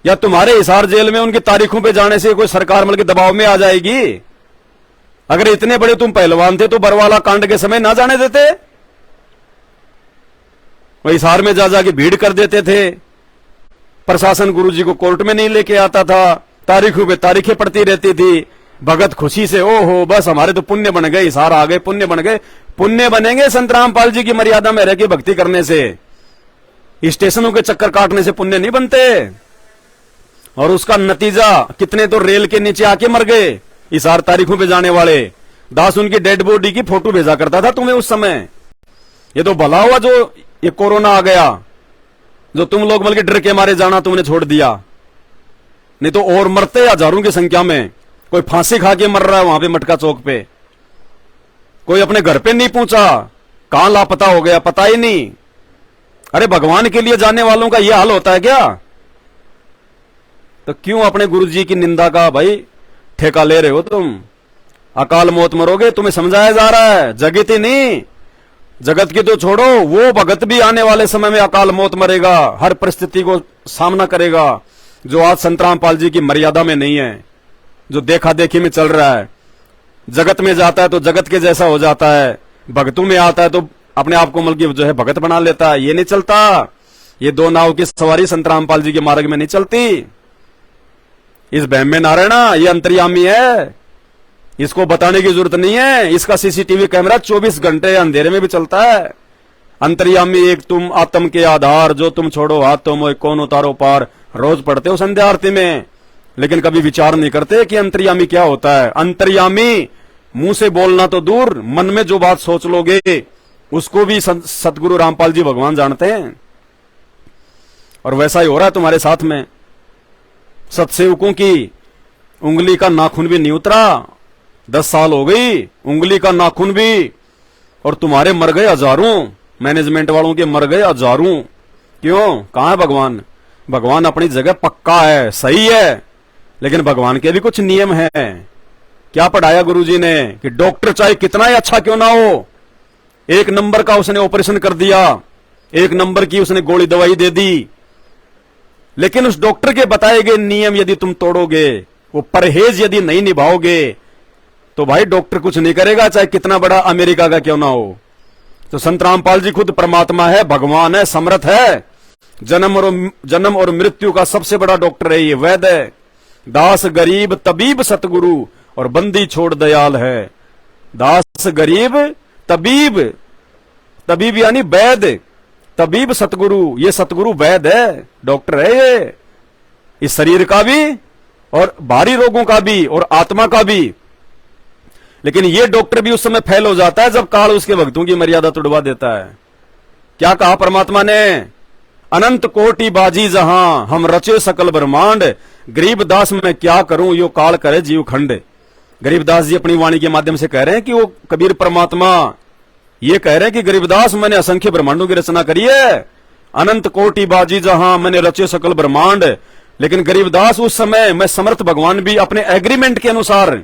या तुम्हारे हिसार जेल में उनकी तारीखों पे जाने से कोई सरकार मिल के दबाव में आ जाएगी? अगर इतने बड़े तुम पहलवान थे तो बरवाला कांड के समय ना जाने देते? वह हिसार में जा जाके भीड़ कर देते थे, प्रशासन गुरुजी को कोर्ट में नहीं लेके आता था, तारीखों पे तारीखें पड़ती रहती थी। भगत खुशी से ओहो बस हमारे तो पुण्य बन गए, हिसार आ गए, पुण्य बन गए। पुण्य बनेंगे संत रामपाल जी की मर्यादा में रह के भक्ति करने से, स्टेशनों के चक्कर काटने से पुण्य नहीं बनते। और उसका नतीजा कितने तो रेल के नीचे आके मर गए हिसार तारीखों पे जाने वाले। दास उनकी डेड बॉडी की फोटो भेजा करता था तुम्हें उस समय। ये तो भला हुआ जो ये कोरोना आ गया, जो तुम लोग बल्कि डर के मारे जाना तुमने छोड़ दिया, नहीं तो और मरते हजारों की संख्या में। कोई फांसी खा के मर रहा है वहां पे मटका चौक पे, कोई अपने घर पे नहीं पहुंचा, कहां लापता हो गया पता ही नहीं। अरे भगवान के लिए जाने वालों का यह हाल होता है क्या? तो क्यों अपने गुरुजी की निंदा का भाई ठेका ले रहे हो तुम? अकाल मौत मरोगे, तुम्हें समझाया जा रहा है, जगत ही नहीं, जगत की तो छोड़ो, वो भगत भी आने वाले समय में अकाल मौत मरेगा, हर परिस्थिति को सामना करेगा, जो आज संत रामपाल जी की मर्यादा में नहीं है, जो देखा देखी में चल रहा है। जगत में जाता है तो जगत के जैसा हो जाता है, भगतों में आता है तो अपने आप को मल्कि जो है भगत बना लेता है। ये नहीं चलता। ये दो नाव की सवारी संत रामपाल जी के मार्ग में नहीं चलती। इस बहम में ना रहना, ये अंतर्यामी है, इसको बताने की जरूरत नहीं है। इसका सीसीटीवी कैमरा 24 घंटे अंधेरे में भी चलता है। अंतर्यामी एक तुम, आत्म के आधार, जो तुम छोड़ो हाथ तो मोह, कौन उतारो पार, रोज पढ़ते हो संध्या आरती में, लेकिन कभी विचार नहीं करते कि अंतर्यामी क्या होता है। अंतर्यामी मुंह से बोलना तो दूर, मन में जो बात सोच लोगे उसको भी सतगुरु रामपाल जी भगवान जानते हैं। और वैसा ही हो रहा है तुम्हारे साथ में। सत्सेवकों की उंगली का नाखून भी नहीं उतरा, 10 साल हो गई, उंगली का नाखून भी, और तुम्हारे मर गए हजारों, मैनेजमेंट वालों के मर गए हजारों। क्यों? कहां है भगवान? भगवान अपनी जगह पक्का है, सही है, लेकिन भगवान के भी कुछ नियम है। क्या पढ़ाया गुरुजी ने कि डॉक्टर चाहे कितना ही अच्छा क्यों ना हो, 1 नंबर का उसने ऑपरेशन कर दिया, 1 नंबर की उसने गोली दवाई दे दी, लेकिन उस डॉक्टर के बताए गए नियम यदि तुम तोड़ोगे, वो परहेज यदि नहीं निभाओगे, तो भाई डॉक्टर कुछ नहीं करेगा, चाहे कितना बड़ा अमेरिका का क्यों ना हो। तो संत रामपाल जी खुद परमात्मा है, भगवान है, समर्थ है, जन्म और मृत्यु का सबसे बड़ा डॉक्टर है, ये वैद है। दास गरीब तबीब सतगुरु और बंदी छोड़ दयाल है। दास गरीब तबीब, तबीब यानी वैद, तबीब सतगुरु, ये सतगुरु वैद है, डॉक्टर है ये, इस शरीर का भी और बाहरी रोगों का भी और आत्मा का भी। लेकिन ये डॉक्टर भी उस समय फेल हो जाता है जब काल उसके भक्तों की मर्यादा तोड़वा देता है। क्या कहा परमात्मा ने? अनंत कोटि बाजी जहां हम रचे सकल ब्रह्मांड, गरीबदास मैं क्या करूं यो काल करे जीव खंड। गरीबदास जी अपनी वाणी के माध्यम से कह रहे हैं कि वो कबीर परमात्मा ये कह रहे हैं कि गरीबदास मैंने असंख्य ब्रह्मांडों की रचना करी है, अनंत कोटि बाजी जहां मैंने रचे सकल ब्रह्मांड। लेकिन गरीबदास उस समय मैं समर्थ भगवान भी अपने एग्रीमेंट के अनुसार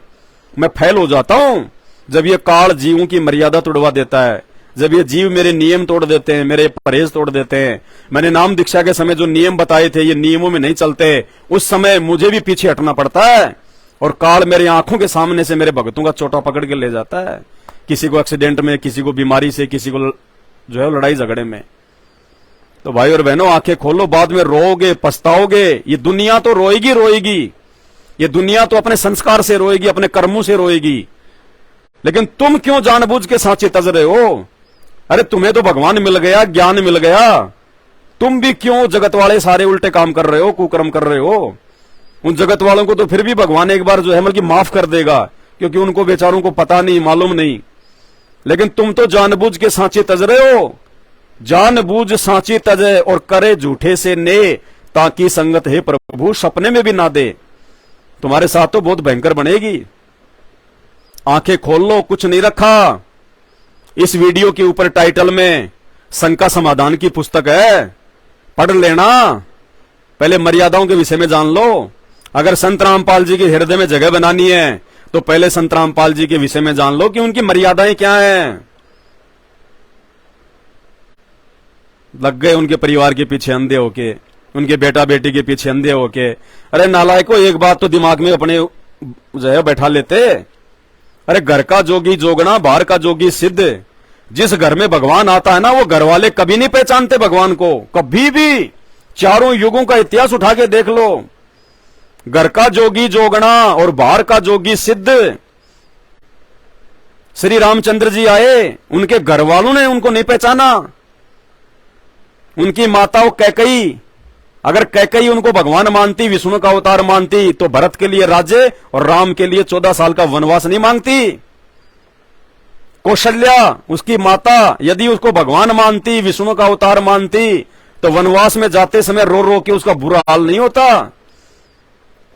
मैं फेल हो जाता हूं जब ये काल जीवों की मर्यादा तोड़वा देता है, जब ये जीव मेरे नियम तोड़ देते हैं, मेरे परहेज तोड़ देते हैं। मैंने नाम दीक्षा के समय जो नियम बताए थे ये नियमों में नहीं चलते, उस समय मुझे भी पीछे हटना पड़ता है और काल मेरी आंखों के सामने से मेरे भक्तों का चोटा पकड़ के ले जाता है, किसी को एक्सीडेंट में, किसी को बीमारी से, किसी को जो है लड़ाई झगड़े में। तो भाई और बहनों आंखें खोलो, बाद में रोओगे, पछताओगे। ये दुनिया तो रोएगी रोएगी, ये दुनिया तो अपने संस्कार से रोएगी, अपने कर्मों से रोएगी। लेकिन तुम क्यों जानबूझ के सांचे तज रहे हो? अरे तुम्हें तो भगवान मिल गया, ज्ञान मिल गया, तुम भी क्यों जगत वाले सारे उल्टे काम कर रहे हो, कुकर्म कर रहे हो? उन जगत वालों को तो फिर भी भगवान एक बार जो है मतलब माफ कर देगा, क्योंकि उनको बेचारों को पता नहीं, मालूम नहीं। लेकिन तुम तो जानबूझ के सांचे तज रहे हो। जानबूझ सांचे तजे और करे झूठे से ने, ताकि संगत है प्रभु सपने में भी ना दे। तुम्हारे साथ तो बहुत भयंकर बनेगी। आंखें खोल लो, कुछ नहीं रखा। इस वीडियो के ऊपर टाइटल में शंका समाधान की पुस्तक है, पढ़ लेना। पहले मर्यादाओं के विषय में जान लो। अगर संत रामपाल जी के हृदय में जगह बनानी है तो पहले संत रामपाल जी के विषय में जान लो कि उनकी मर्यादाएं क्या हैं। लग गए उनके परिवार के पीछे अंधे होके, उनके बेटा बेटी के पीछे अंधे होके। अरे नालायको, एक बात तो दिमाग में अपने जो है बैठा लेते। अरे घर का जोगी जोगना, बाहर का जोगी सिद्ध। जिस घर में भगवान आता है ना, वो घर वाले कभी नहीं पहचानते भगवान को, कभी भी। चारों युगों का इतिहास उठा के देख लो। घर का जोगी जोगना और बाहर का जोगी सिद्ध। श्री रामचंद्र जी आए, उनके घर वालों ने उनको नहीं पहचाना। उनकी माताओं कैकई, अगर कैकई उनको भगवान मानती, विष्णु का अवतार मानती, तो भरत के लिए राज्य और राम के लिए 14 साल का वनवास नहीं मांगती। कौशल्या, उसकी माता, यदि उसको भगवान मानती, विष्णु का अवतार मानती, तो वनवास में जाते समय रो रो के उसका बुरा हाल नहीं होता।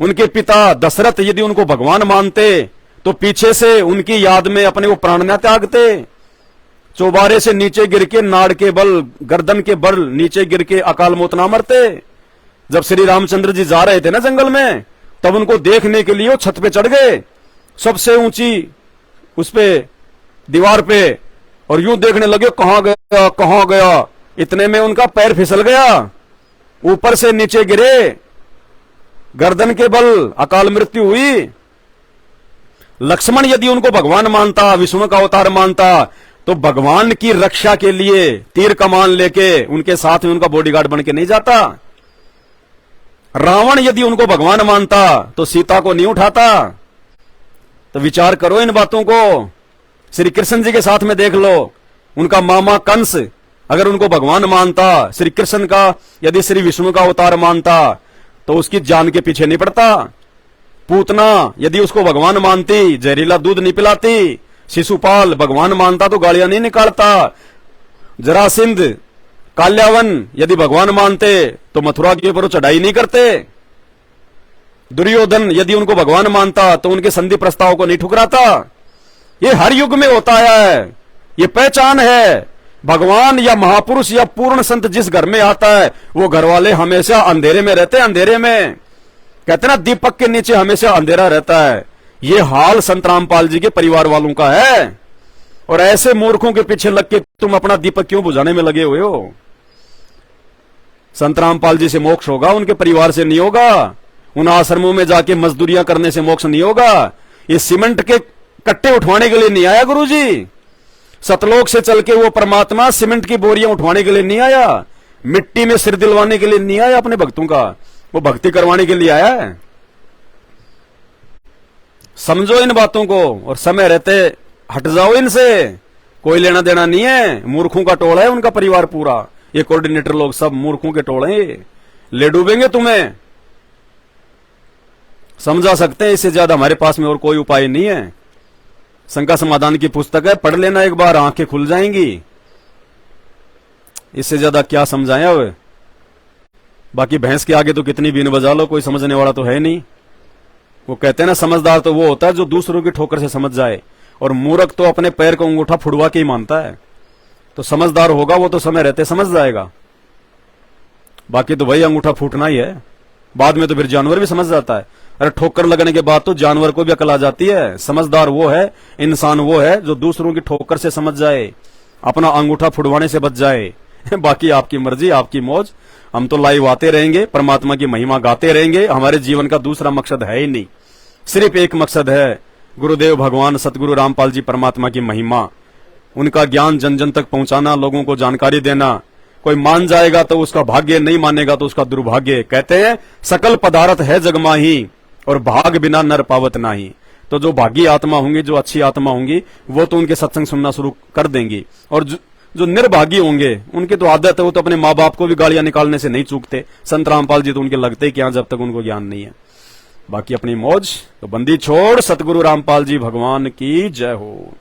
उनके पिता दशरथ यदि उनको भगवान मानते, तो पीछे से उनकी याद में अपने वो प्राण न त्यागते। चौबारे से नीचे गिर के, नाड़ के बल, गर्दन के बल नीचे गिर के अकाल मौत ना मरते। जब श्री रामचंद्र जी जा रहे थे ना जंगल में, तब उनको देखने के लिए वो छत पे चढ़ गए, सबसे ऊंची उस पे दीवार पे, और यूं देखने लगे कहां गया कहां गया। इतने में उनका पैर फिसल गया, ऊपर से नीचे गिरे, गर्दन के बल अकाल मृत्यु हुई। लक्ष्मण यदि उनको भगवान मानता, विष्णु का अवतार मानता, तो भगवान की रक्षा के लिए तीर कमान लेके उनके साथ में उनका बॉडीगार्ड बन के नहीं जाता। रावण यदि उनको भगवान मानता, तो सीता को नहीं उठाता। तो विचार करो इन बातों को। श्री कृष्ण जी के साथ में देख लो, उनका मामा कंस अगर उनको भगवान मानता, श्री कृष्ण का यदि श्री विष्णु का अवतार मानता, तो उसकी जान के पीछे नहीं पड़ता। पूतना यदि उसको भगवान मानती, जहरीला दूध नहीं पिलाती। शिशुपाल भगवान मानता तो गालियां नहीं निकालता। जरासिंध, काल्यावन यदि भगवान मानते, तो मथुरा के ऊपर चढ़ाई नहीं करते। दुर्योधन यदि उनको भगवान मानता, तो उनके संधि प्रस्ताव को नहीं ठुकराता। ये हर युग में होता है, ये पहचान है। भगवान या महापुरुष या पूर्ण संत जिस घर में आता है, वो घर वाले हमेशा अंधेरे में रहते हैं। अंधेरे में कहते ना, दीपक के नीचे हमेशा अंधेरा रहता है। ये हाल संत रामपाल जी के परिवार वालों का है। और ऐसे मूर्खों के पीछे लग के तुम अपना दीपक क्यों बुझाने में लगे हुए हो? संत रामपाल जी से मोक्ष होगा, उनके परिवार से नहीं होगा। उन आश्रमों में जाके मजदूरियां करने से मोक्ष नहीं होगा। ये सीमेंट के कट्टे उठवाने के लिए नहीं आया गुरुजी। सतलोक से चल के वो परमात्मा सीमेंट की बोरियां उठवाने के लिए नहीं आया। मिट्टी में सिर दिलवाने के लिए नहीं आया अपने भक्तों का, वो भक्ति करवाने के लिए आया है। समझो इन बातों को, और समय रहते हट जाओ इनसे। कोई लेना देना नहीं है। मूर्खों का टोला है उनका परिवार पूरा। ये कोऑर्डिनेटर लोग सब मूर्खों के टोले हैं, ले डूबेंगे तुम्हें। समझा सकते हैं, इससे ज्यादा हमारे पास में और कोई उपाय नहीं है। शंका समाधान की पुस्तक है, पढ़ लेना एक बार, आंखें खुल जाएंगी। इससे ज्यादा क्या समझाएं अब। बाकी भैंस के आगे तो कितनी बीन बजा लो, कोई समझने वाला तो है नहीं। वो कहते हैं ना, समझदार तो वो होता है जो दूसरों की ठोकर से समझ जाए, और मूर्ख तो अपने पैर को अंगूठा फुड़वा के ही मानता है। तो समझदार होगा वो तो समय रहते समझ जाएगा। बाकी तो वही अंगूठा फूटना ही है, बाद में तो फिर जानवर भी समझ जाता है। अरे ठोकर लगने के बाद तो जानवर को भी अकल आ जाती है। समझदार वो है, इंसान वो है जो दूसरों की ठोकर से समझ जाए, अपना अंगूठा फुड़वाने से बच जाए। बाकी आपकी मर्जी, आपकी मौज। हम तो लाइव आते रहेंगे, परमात्मा की महिमा गाते रहेंगे। हमारे जीवन का दूसरा मकसद है ही नहीं, सिर्फ एक मकसद है, गुरुदेव भगवान सतगुरु रामपाल जी परमात्मा की महिमा, उनका ज्ञान जन जन तक पहुंचाना, लोगों को जानकारी देना। कोई मान जाएगा तो उसका भाग्य, नहीं मानेगा तो उसका दुर्भाग्य। कहते हैं सकल पदार्थ है जगमाही, और भाग बिना नर पावत नाही। तो जो भागी आत्मा होंगी, जो अच्छी आत्मा होंगी, वो तो उनके सत्संग सुनना शुरू कर देंगी। और जो निर्भागी होंगे, उनकी तो आदत है, वो तो अपने माँ बाप को भी गालियां निकालने से नहीं चूकते। संत रामपाल जी तो उनके लगते ही क्या, जब तक उनको ज्ञान नहीं है। बाकी अपनी मौज, तो बंदी छोड़। सतगुरु रामपाल जी भगवान की जय हो।